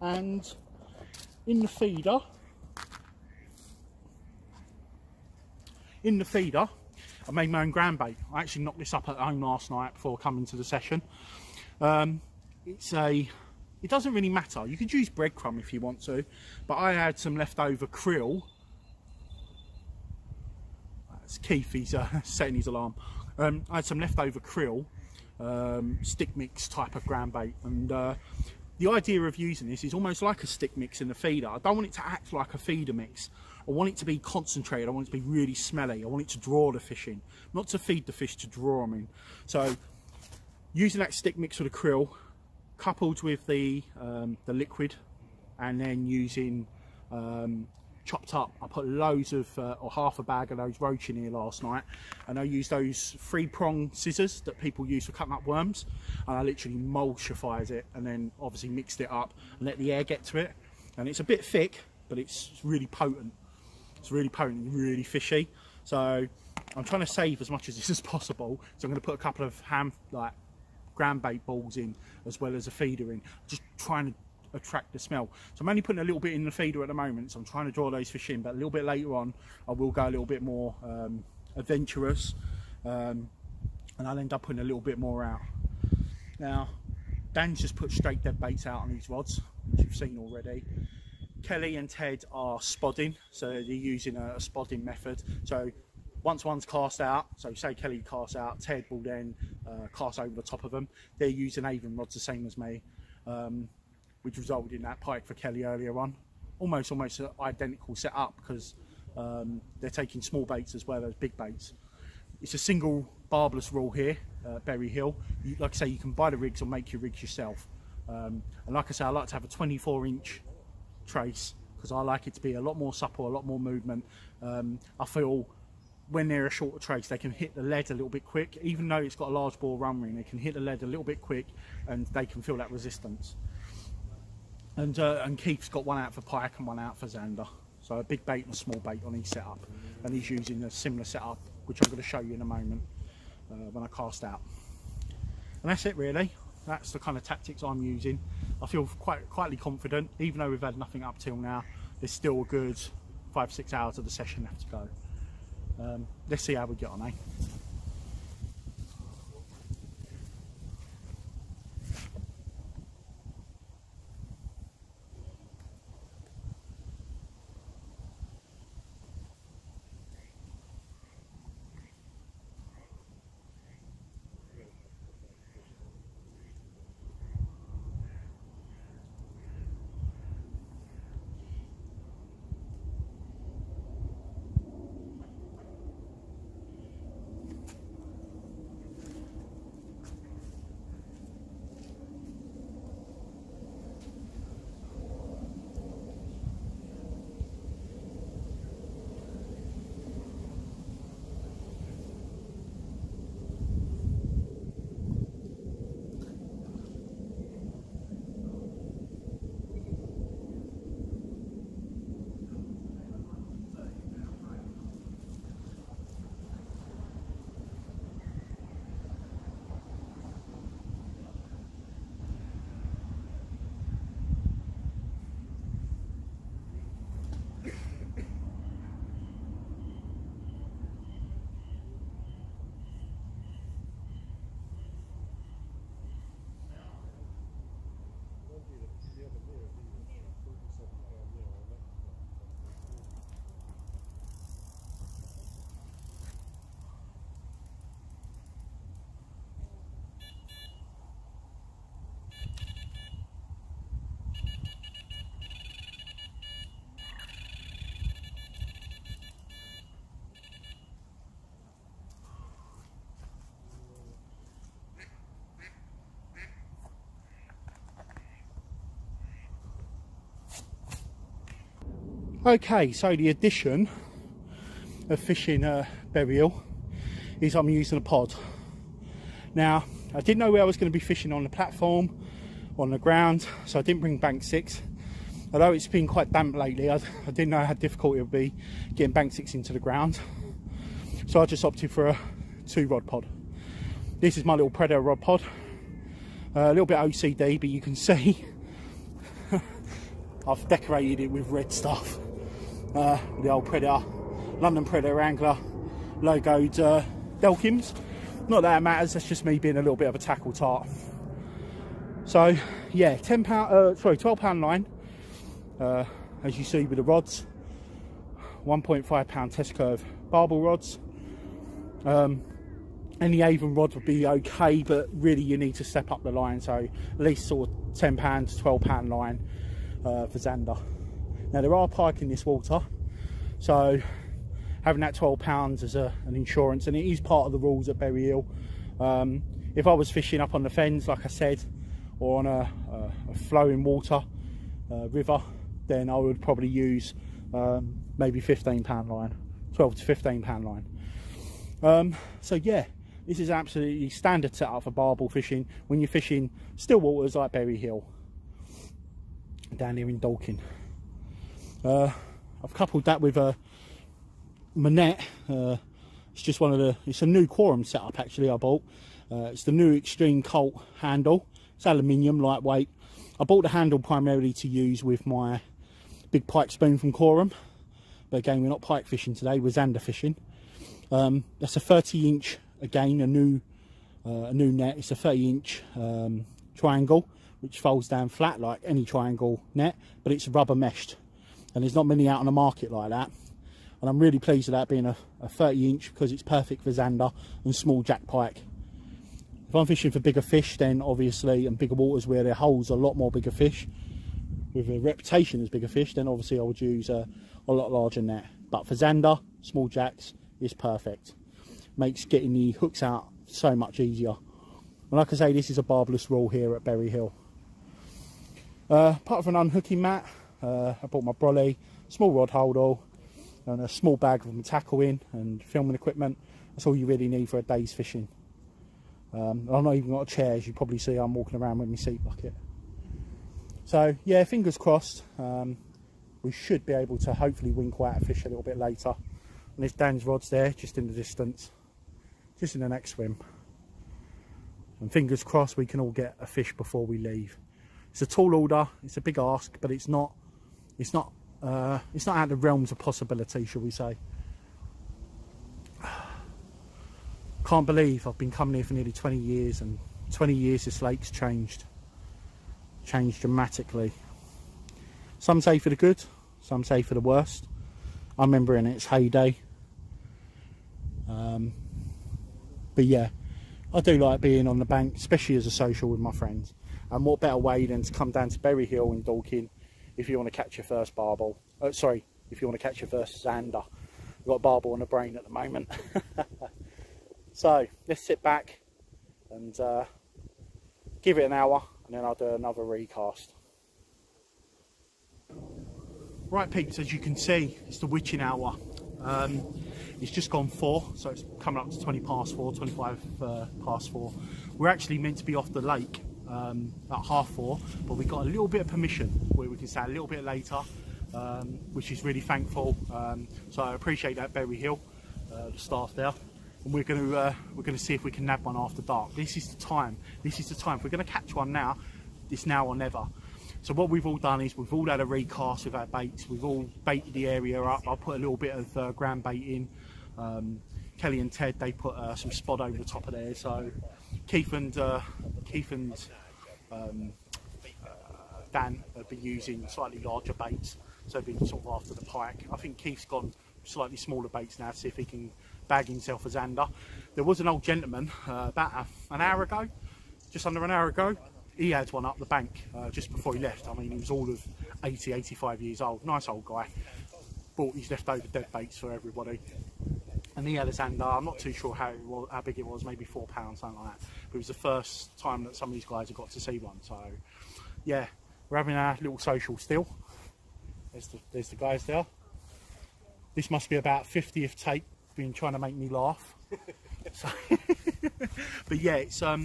And in the feeder, I made my own ground bait. I actually knocked this up at home last night before coming to the session. It doesn't really matter. You could use breadcrumb if you want to, but I had some leftover krill. That's Keith, he's setting his alarm. I had some leftover krill, stick mix type of ground bait, and the idea of using this is almost like a stick mix in the feeder. I don't want it to act like a feeder mix. I want it to be concentrated. I want it to be really smelly. I want it to draw the fish in, not to feed the fish, to draw them in. So using that stick mix with the krill, coupled with the liquid, and then using chopped up. I put loads of, or half a bag of those roach in here last night, and I used those 3-prong scissors that people use for cutting up worms, and I literally emulsified it, and then obviously mixed it up and let the air get to it. And it's a bit thick, but it's really potent. It's really potent, really fishy. So I'm trying to save as much of this as possible. So I'm going to put a couple of ground bait balls in, as well as a feeder in, just trying to attract the smell. So I'm only putting a little bit in the feeder at the moment, so I'm trying to draw those fish in, but a little bit later on I will go a little bit more adventurous, and I'll end up putting a little bit more out. Now Dan's just put straight dead baits out on these rods, which you've seen already. Kelly and Ted are spodding, so they're using a spodding method. So once one's cast out, so say Kelly casts out, Ted will then cast over the top of them. They're using Avon rods the same as me, which resulted in that pike for Kelly earlier on. Almost an identical setup, because they're taking small baits as well as big baits. It's a single barbless rule here at Berry Hill. Like I say, you can buy the rigs or make your rigs yourself. And like I say, I like to have a 24-inch trace, because I like it to be a lot more supple, a lot more movement. I feel when they're a shorter trace, they can hit the lead a little bit quick. Even though it's got a large bore run ring, they can hit the lead a little bit quick, and they can feel that resistance. And Keith's got one out for pike and one out for zander. So a big bait and a small bait on each setup, and he's using a similar setup, which I'm going to show you in a moment when I cast out. And that's it really. That's the kind of tactics I'm using. I feel quietly confident, even though we've had nothing up till now. There's still a good 5-6 hours of the session left to go. Let's see how we get on, eh? Okay, so the addition of fishing Berry Hill is I'm using a pod. Now, I didn't know where I was going to be fishing on the platform, on the ground, so I didn't bring bank 6. Although it's been quite damp lately, I didn't know how difficult it would be getting bank 6 into the ground. So I just opted for a 2-rod pod. This is my little Predator rod pod. A little bit OCD, but you can see I've decorated it with red stuff. The old Predator, London Predator Angler logoed Delkims. Not that it matters, that's just me being a little bit of a tackle tart. So yeah, £12 line, as you see with the rods, 1.5 pound test curve barbel rods. Any Avon rod would be okay, but really you need to step up the line, so at least sort of £10 to £12 line for Zander. Now there are pike in this water, so having that £12 as an insurance, and it is part of the rules at Berry Hill. If I was fishing up on the fens, like I said, or on a flowing water river, then I would probably use maybe £15 line, 12 to £15 line. So yeah, this is absolutely standard setup for barbel fishing when you're fishing still waters like Berry Hill down here in Dorking. I've coupled that with a Manette. It's just it's a new Quorum setup actually I bought. It's the new Extreme Colt handle. It's aluminium, lightweight. I bought the handle primarily to use with my big pike spoon from Quorum, but again, we're not pike fishing today, we're Zander fishing. That's a 30-inch, again a new net. It's a 30-inch triangle which folds down flat like any triangle net, but it's rubber meshed, and there's not many out on the market like that. And I'm really pleased with that being a 30-inch, because it's perfect for Zander and small jack pike. If I'm fishing for bigger fish, then obviously, and bigger waters where there holds a lot more bigger fish, with a reputation as bigger fish, then obviously I would use a lot larger net. But for Zander, small jacks is perfect. Makes getting the hooks out so much easier. And like I say, this is a barbless rule here at Berry Hill. Apart from an unhooking mat, I bought my brolly, small rod holder, and a small bag with my tackle in and filming equipment. That's all you really need for a day's fishing. I've not even got a chair, as you probably see. I'm walking around with my seat bucket. So yeah, fingers crossed, we should be able to hopefully wink out a fish a little bit later. And there's Dan's rods there, just in the distance, just in the next swim. And fingers crossed we can all get a fish before we leave. It's a tall order, it's a big ask, but it's not out of the realms of possibility, shall we say. Can't believe I've been coming here for nearly 20 years, and 20 years this lake's changed dramatically. Some say for the good, some say for the worst. I remember in its heyday. But yeah, I do like being on the bank, especially as a social with my friends. And what better way than to come down to Berry Hill in Dorking if you want to catch your first barbel. Sorry, if you want to catch your first Zander. I've got a barbel on the brain at the moment. So let's sit back and give it an hour, and then I'll do another recast. Right peeps, as you can see, it's the witching hour. It's just gone 4, so it's coming up to 20 past 4, 25 past 4. We're actually meant to be off the lake at 4:30, but we got a little bit of permission where we can stay a little bit later, which is really thankful. So I appreciate that, Berry Hill, the staff there. And we're going to see if we can nab one after dark. This is the time. This is the time. If we're going to catch one now, it's now or never. So what we've all done is we've all had a recast with our baits. We've all baited the area up. I'll put a little bit of ground bait in. Kelly and Ted, they put some spod over the top of there. So Keith and Dan have been using slightly larger baits. So they've been sort of after the pike. I think Keith's gone slightly smaller baits now to see if he can bag himself a Zander. There was an old gentleman about an hour ago, just under an hour ago. He had one up the bank just before he left. I mean, he was all of 80, 85 years old. Nice old guy. Bought his leftover dead baits for everybody. And he had a Zander. I'm not too sure how big it was, maybe £4, something like that. But it was the first time that some of these guys have got to see one. So, yeah, we're having our little social still. There's the guys there. This must be about 50th take been trying to make me laugh. So, but yeah, it's all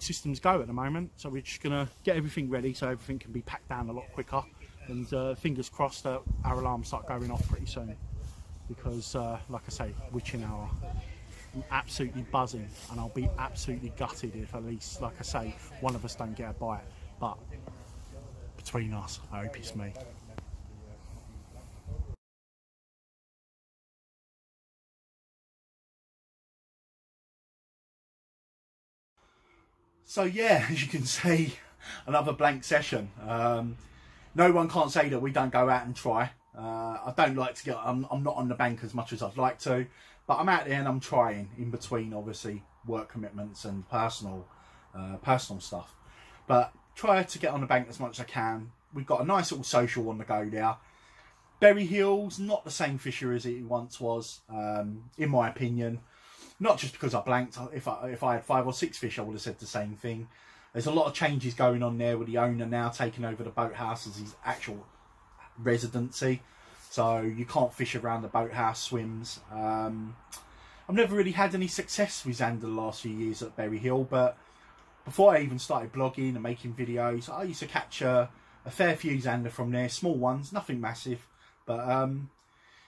systems go at the moment. So we're just gonna get everything ready so everything can be packed down a lot quicker. And fingers crossed that our alarms start going off pretty soon. Because like I say, witching hour, I'm absolutely buzzing, and I'll be absolutely gutted if at least, like I say, one of us don't get a bite. But between us, I hope it's me. So yeah, as you can see, another blank session. No one can't say that we don't go out and try. I don't like to get, I'm not on the bank as much as I'd like to, but I'm out there and I'm trying in between, obviously, work commitments and personal stuff. But try to get on the bank as much as I can. We've got a nice little social on the go there. Berry Hill's not the same fisher as it once was, in my opinion. Not just because I blanked. If I had 5 or 6 fish, I would have said the same thing. There's a lot of changes going on there with the owner now taking over the boathouse as his actual residency. So you can't fish around the boathouse swims. I've never really had any success with Xander the last few years at Berry Hill, but before I even started blogging and making videos, I used to catch a fair few Xander from there. Small ones, nothing massive. But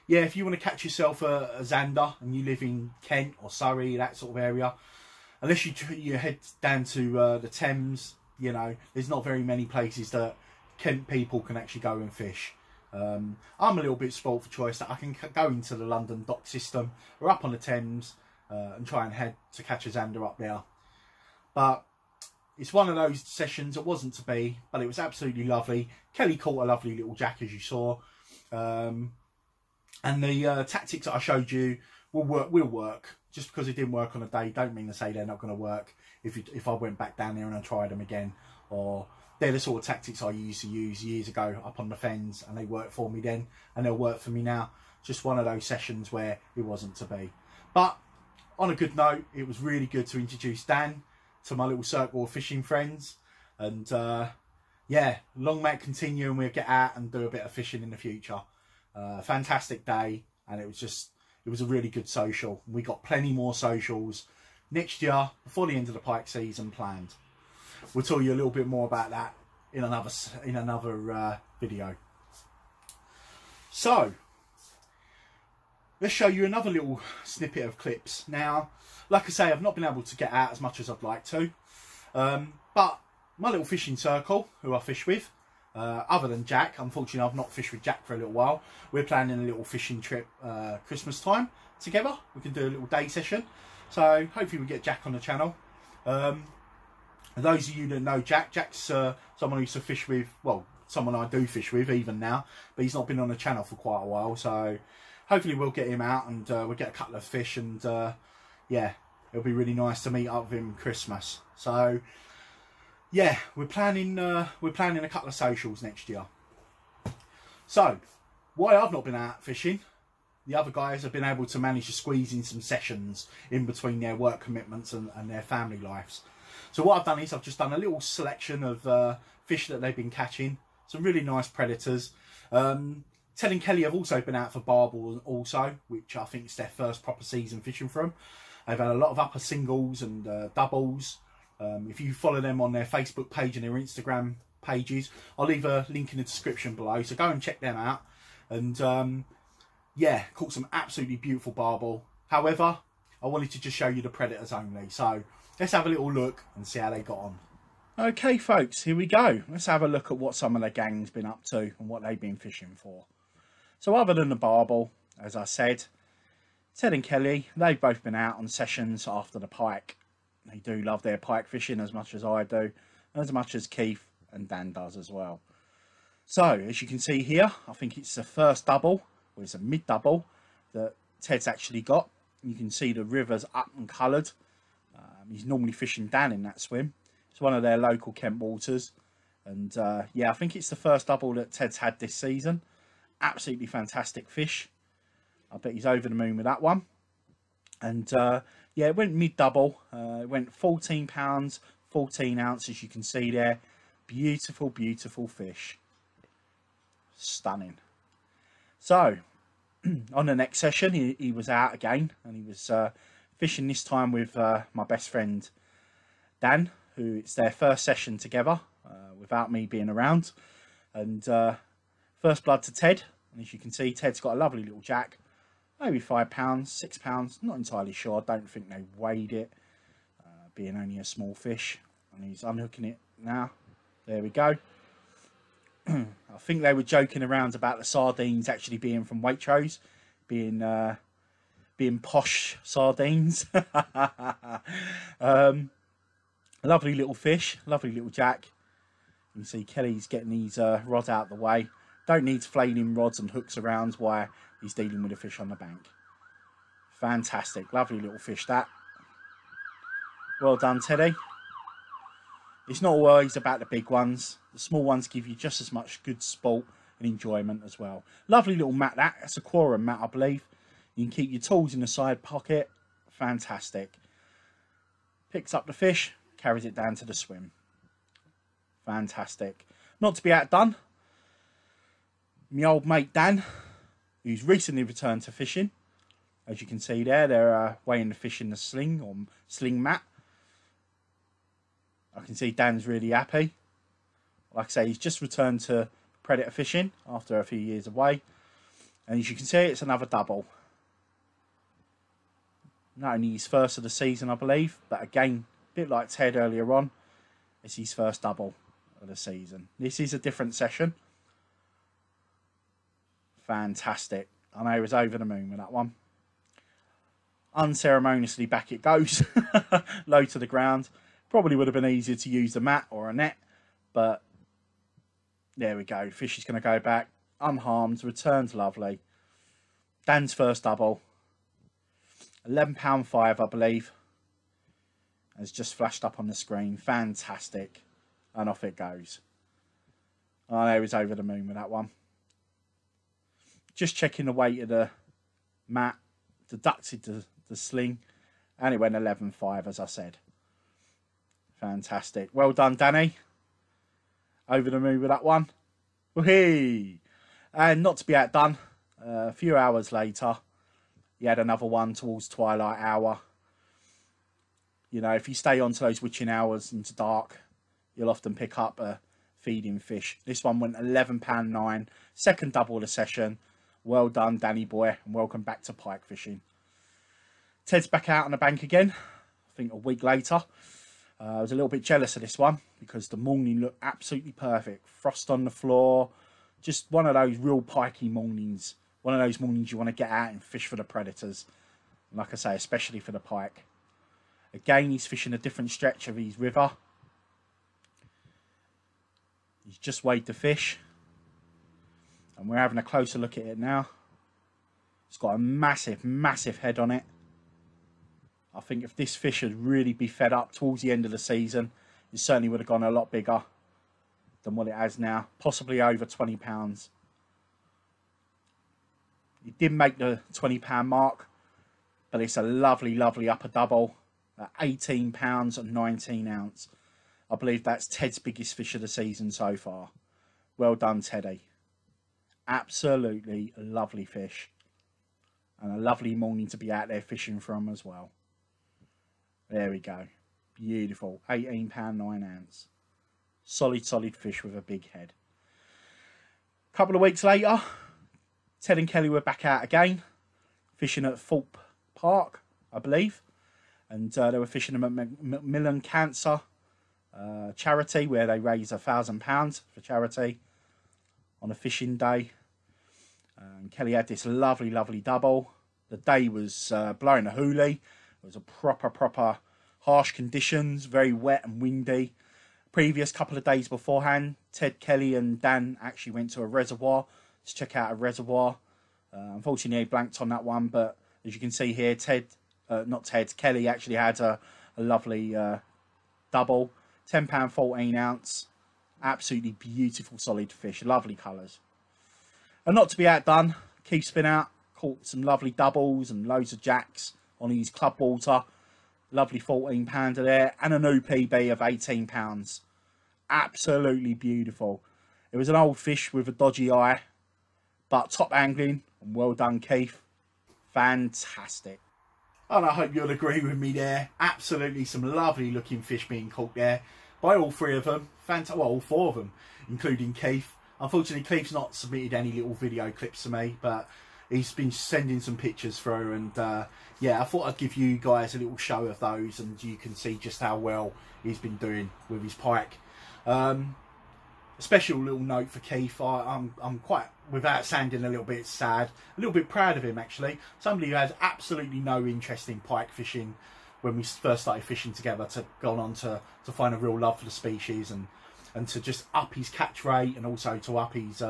yeah, if you want to catch yourself a Xander and you live in Kent or Surrey, that sort of area, unless you head down to the Thames, you know, there's not very many places that Kent people can actually go and fish. I'm a little bit spoilt for choice that I can go into the London dock system or up on the Thames and try and head to catch a Xander up there. But it's one of those sessions. It wasn't to be, but it was absolutely lovely. Kelly caught a lovely little jack, as you saw. And the tactics that I showed you will work. Just because it didn't work on a day, don't mean to say they're not going to work if I went back down there and I tried them again. Or they're the sort of tactics I used to use years ago up on the fens, and they worked for me then, and they'll work for me now. Just one of those sessions where it wasn't to be. But on a good note, it was really good to introduce Dan to my little circle of fishing friends. And yeah, long may it continue, and we'll get out and do a bit of fishing in the future. Fantastic day, and it was a really good social. We got plenty more socials next year before the end of the pike season planned. We'll tell you a little bit more about that in another video. So let's show you another little snippet of clips. Now, like I say, I've not been able to get out as much as I'd like to, but my little fishing circle, who I fish with, other than Jack, unfortunately I've not fished with Jack for a little while. We're planning a little fishing trip Christmas time together. We can do a little day session, so hopefully we get Jack on the channel. And those of you that know Jack's someone I used to fish with, well, someone I do fish with even now, but he's not been on the channel for quite a while, so hopefully we'll get him out and we'll get a couple of fish, and yeah, it'll be really nice to meet up with him Christmas. So yeah, we're planning a couple of socials next year. So why I've not been out fishing, the other guys have been able to manage to squeeze in some sessions in between their work commitments and their family lives. So what I've done is I've just done a little selection of fish that they've been catching. Some really nice predators. Ted and Kelly have also been out for barbel also, which I think is their first proper season fishing from. They've had a lot of upper singles and doubles. If you follow them on their Facebook page and their Instagram pages, I'll leave a link in the description below, so go and check them out. And yeah, caught some absolutely beautiful barbel. However, I wanted to just show you the predators only, so let's have a little look and see how they got on. Okay folks, here we go. Let's have a look at what some of the gang's been up to and what they've been fishing for. So other than the barbel, as I said, Ted and Kelly, they've both been out on sessions after the pike. They do love their pike fishing as much as I do, as much as Keith and Dan does as well. So as you can see here, I think it's the first double, or it's a mid double that Ted's actually got. You can see the river's up and coloured. He's normally fishing down in that swim. It's one of their local Kent waters, and yeah, I think it's the first double that Ted's had this season. Absolutely fantastic fish. I bet he's over the moon with that one. And yeah, it went mid double. It went 14 pounds 14 ounces, you can see there. Beautiful, beautiful fish. Stunning. So, on the next session, he was out again, and he was fishing this time with my best friend Dan, who it's their first session together without me being around. And first blood to Ted, and as you can see, Ted's got a lovely little jack, maybe £5, £6, not entirely sure. I don't think they weighed it, being only a small fish. And he's unhooking it now. There we go. I think they were joking around about the sardines actually being from Waitrose, being posh sardines. Lovely little fish, lovely little jack. You can see Kelly's getting these rods out of the way. Don't need flailing rods and hooks around while he's dealing with a fish on the bank. Fantastic, lovely little fish that. Well done, Teddy. It's not always about the big ones. The small ones give you just as much good sport and enjoyment as well. Lovely little mat that. That's a quorum mat, I believe. You can keep your tools in the side pocket. Fantastic. Picks up the fish, carries it down to the swim. Fantastic. Not to be outdone, my old mate Dan, who's recently returned to fishing. As you can see there, they're weighing the fish in the sling or sling mat. I can see Dan's really happy. Like I say, he's just returned to predator fishing after a few years away. And as you can see, it's another double. Not only his first of the season, I believe, but again, a bit like Ted earlier on, it's his first double of the season. This is a different session. Fantastic. I know he was over the moon with that one. Unceremoniously back it goes. Low to the ground. Probably would have been easier to use a mat or a net, but there we go. Fish is going to go back unharmed. Returns lovely. Dan's first double. £11.5, I believe. Has just flashed up on the screen. Fantastic. And off it goes. I know he's over the moon with that one. Just checking the weight of the mat. Deducted the sling. And it went 11.5, as I said. Fantastic. Well done, Danny. Over the moon with that one. Whee! And not to be outdone, a few hours later, he had another one towards twilight hour. You know, if you stay on to those witching hours into dark, you'll often pick up a feeding fish. This one went £11.9. Second double of the session. Well done, Danny boy, and welcome back to pike fishing. Ted's back out on the bank again, I think a week later. I was a little bit jealous of this one because the morning looked absolutely perfect. Frost on the floor. Just one of those real pikey mornings. One of those mornings you want to get out and fish for the predators. And like I say, especially for the pike. Again, he's fishing a different stretch of his river. He's just weighed the fish. And we're having a closer look at it now. It's got a massive, massive head on it. I think if this fish had really be fed up towards the end of the season, it certainly would have gone a lot bigger than what it has now. Possibly over £20. It did make the £20 mark, but it's a lovely, lovely upper double at £18 and 19 ounce. I believe that's Ted's biggest fish of the season so far. Well done, Teddy. Absolutely lovely fish. And a lovely morning to be out there fishing from as well. There we go. Beautiful. £18, 9 ounce. Solid, solid fish with a big head. A couple of weeks later, Ted and Kelly were back out again, fishing at Thorpe Park, I believe. And they were fishing at Macmillan Cancer charity, where they raise £1,000 for charity on a fishing day. And Kelly had this lovely, lovely double. The day was blowing a hoolie. It was a proper harsh conditions, very wet and windy. Previous couple of days beforehand, Ted, Kelly and Dan actually went to a reservoir to check out a reservoir. Unfortunately, they blanked on that one, but as you can see here, Kelly actually had a lovely double. £10, 14 ounce. Absolutely beautiful, solid fish. Lovely colours. And not to be outdone, Keith Spin Out caught some lovely doubles and loads of jacks on his club water. Lovely 14 pounder there, and a new PB of £18. Absolutely beautiful. It was an old fish with a dodgy eye, But top angling, and well done, Keith. Fantastic. And I hope you'll agree with me there. Absolutely some lovely looking fish being caught there by all three of them. Well, all four of them, including Keith. Unfortunately, Keith's not submitted any little video clips to me, but he's been sending some pictures through. And yeah, I thought I'd give you guys a little show of those, and you can see just how well he's been doing with his pike. A special little note for Keith. I'm quite, without sounding a little bit sad, a little bit proud of him actually. Somebody who has absolutely no interest in pike fishing when we first started fishing together, to go on to find a real love for the species, and to just up his catch rate, and also to up his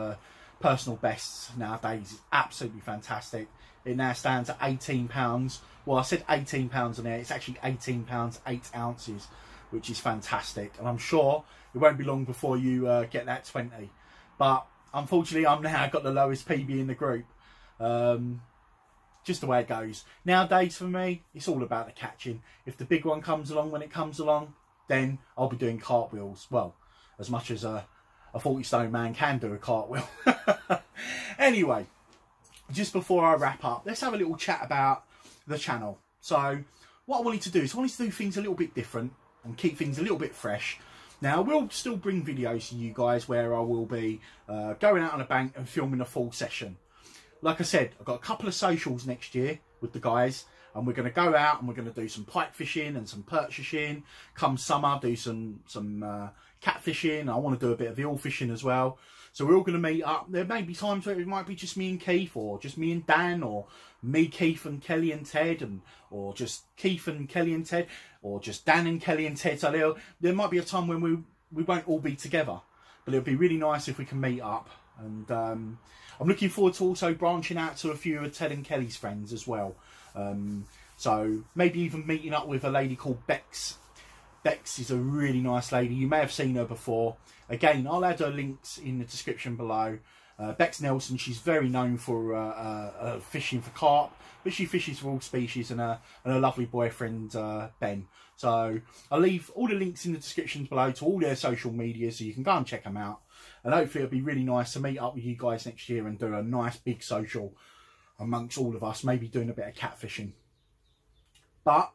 personal bests nowadays. Is absolutely fantastic. It now stands at 18 pounds. Well, I said 18 pounds on there. It's actually 18 pounds 8 ounces, which is fantastic. And I'm sure it won't be long before you get that 20. But unfortunately, I'm now got the lowest PB in the group. Just the way it goes. Nowadays, for me, it's all about the catching. If the big one comes along when it comes along, then I'll be doing cartwheels. Well, as much as a 40-stone man can do a cartwheel. Anyway, just before I wrap up, let's have a little chat about the channel. So what I wanted to do is I wanted to do things a little bit different and keep things a little bit fresh. Now, I will still bring videos to you guys where I will be going out on a bank and filming a full session. Like I said, I've got a couple of socials next year with the guys, and we're going to go out and we're going to do some pike fishing and some perch fishing. Come summer, do some cat fishing. I want to do a bit of eel fishing as well. So we're all going to meet up. There may be times where it might be just me and Keith, or just me and Dan, or me, Keith and Kelly and Ted, or just Keith and Kelly and Ted, or just Dan and Kelly and Ted. So there might be a time when we won't all be together, but it'll be really nice if we can meet up. And I'm looking forward to also branching out to a few of Ted and Kelly's friends as well. So maybe even meeting up with a lady called Bex. Bex is a really nice lady. You may have seen her before. Again, I'll add her links in the description below. Bex Nelson, she's very known for fishing for carp, but she fishes for all species, and her lovely boyfriend Ben. So I'll leave all the links in the descriptions below to all their social media, so you can go and check them out. And hopefully it'll be really nice to meet up with you guys next year and do a nice big social amongst all of us, maybe doing a bit of catfishing. But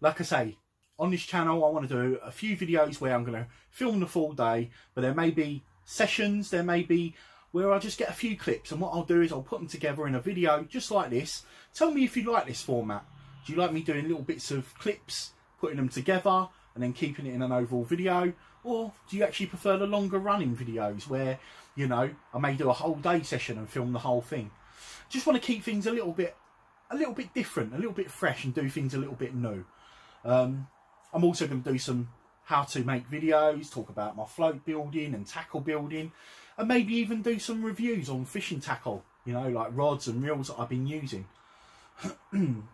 like I say, on this channel I want to do a few videos where I'm going to film the full day, but there may be sessions, there may be where I just get a few clips, and what I'll do is I'll put them together in a video just like this. Tell me if you like this format. Do you like me doing little bits of clips, putting them together and then keeping it in an overall video? Or do you actually prefer the longer running videos where, you know, I may do a whole day session and film the whole thing? Just want to keep things a little bit different, a little bit fresh, and do things a little bit new. I'm also going to do some how to make videos, talk about my float building and tackle building, and maybe even do some reviews on fishing tackle, you know, like rods and reels that I've been using. I'm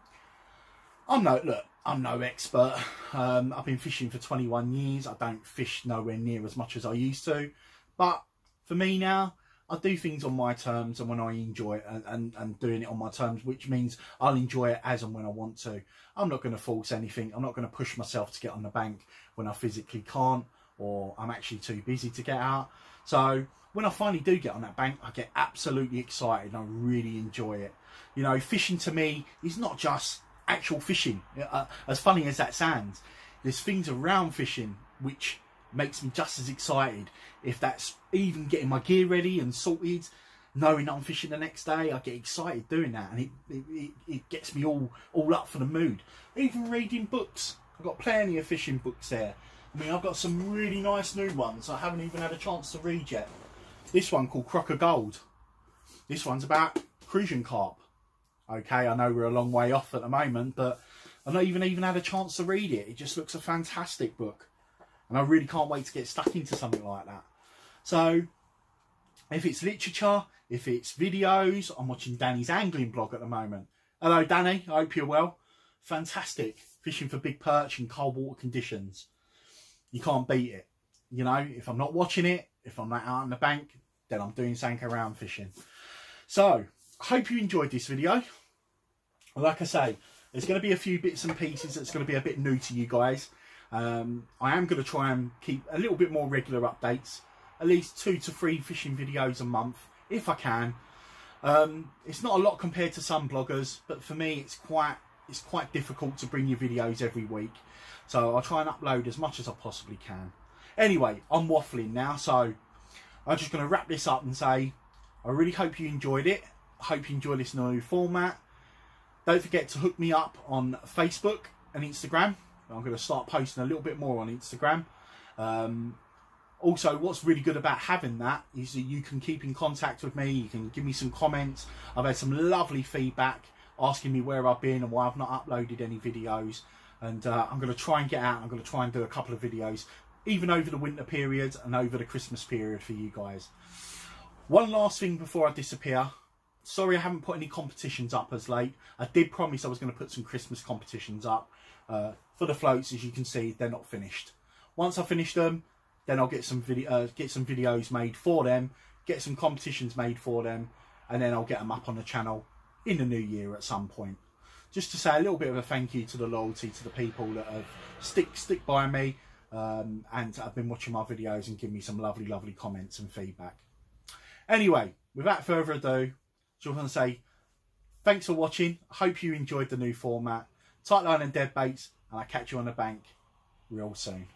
no expert. I've been fishing for 21 years. I don't fish nowhere near as much as I used to. But for me now, I do things on my terms and when I enjoy it, and doing it on my terms, which means I'll enjoy it as and when I want to. I'm not going to force anything. I'm not going to push myself to get on the bank when I physically can't, or I'm actually too busy to get out. So when I finally do get on that bank, I get absolutely excited and I really enjoy it. You know, fishing to me is not just actual fishing, as funny as that sounds. There's things around fishing which makes me just as excited. If that's even getting my gear ready and sorted, knowing that I'm fishing the next day, I get excited doing that, and it gets me all up for the mood. Even reading books, I've got plenty of fishing books there. I mean, I've got some really nice new ones I haven't even had a chance to read yet. This one called Crock of Gold. This one's about crucian carp. Okay, I know we're a long way off at the moment, but I've not even had a chance to read it. It just looks a fantastic book, and I really can't wait to get stuck into something like that. So if it's literature, if it's videos, I'm watching Danny's angling blog at the moment. Hello Danny, I hope you're well. Fantastic, fishing for big perch in cold water conditions. You can't beat it. You know, if I'm not watching it, if I'm not out on the bank, then I'm doing something around fishing. So I hope you enjoyed this video. Like I say, there's going to be a few bits and pieces that's going to be a bit new to you guys. I am going to try and keep a little bit more regular updates, at least 2 to 3 fishing videos a month if I can. It's not a lot compared to some bloggers, but for me it's quite difficult to bring you videos every week. So I'll try and upload as much as I possibly can. Anyway, I'm waffling now, so I'm just going to wrap this up and say I really hope you enjoyed it. I hope you enjoy this new format. Don't forget to hook me up on Facebook and Instagram. I'm going to start posting a little bit more on Instagram. Also, what's really good about having that is that you can keep in contact with me. You can give me some comments. I've had some lovely feedback asking me where I've been and why I've not uploaded any videos. And I'm going to try and get out. I'm going to try and do a couple of videos, even over the winter period and over the Christmas period for you guys. One last thing before I disappear. Sorry I haven't put any competitions up as late. I did promise I was going to put some Christmas competitions up. For the floats, as you can see, they're not finished. Once I finish them, then I'll get some videos made for them, get some competitions made for them, and then I'll get them up on the channel in the new year at some point. Just to say a little bit of a thank you to the loyalty to the people that have stick by me and have been watching my videos and giving me some lovely comments and feedback. Anyway, without further ado, just want to say thanks for watching. I hope you enjoyed the new format. Tight line and dead baits, and I'll catch you on the bank real soon.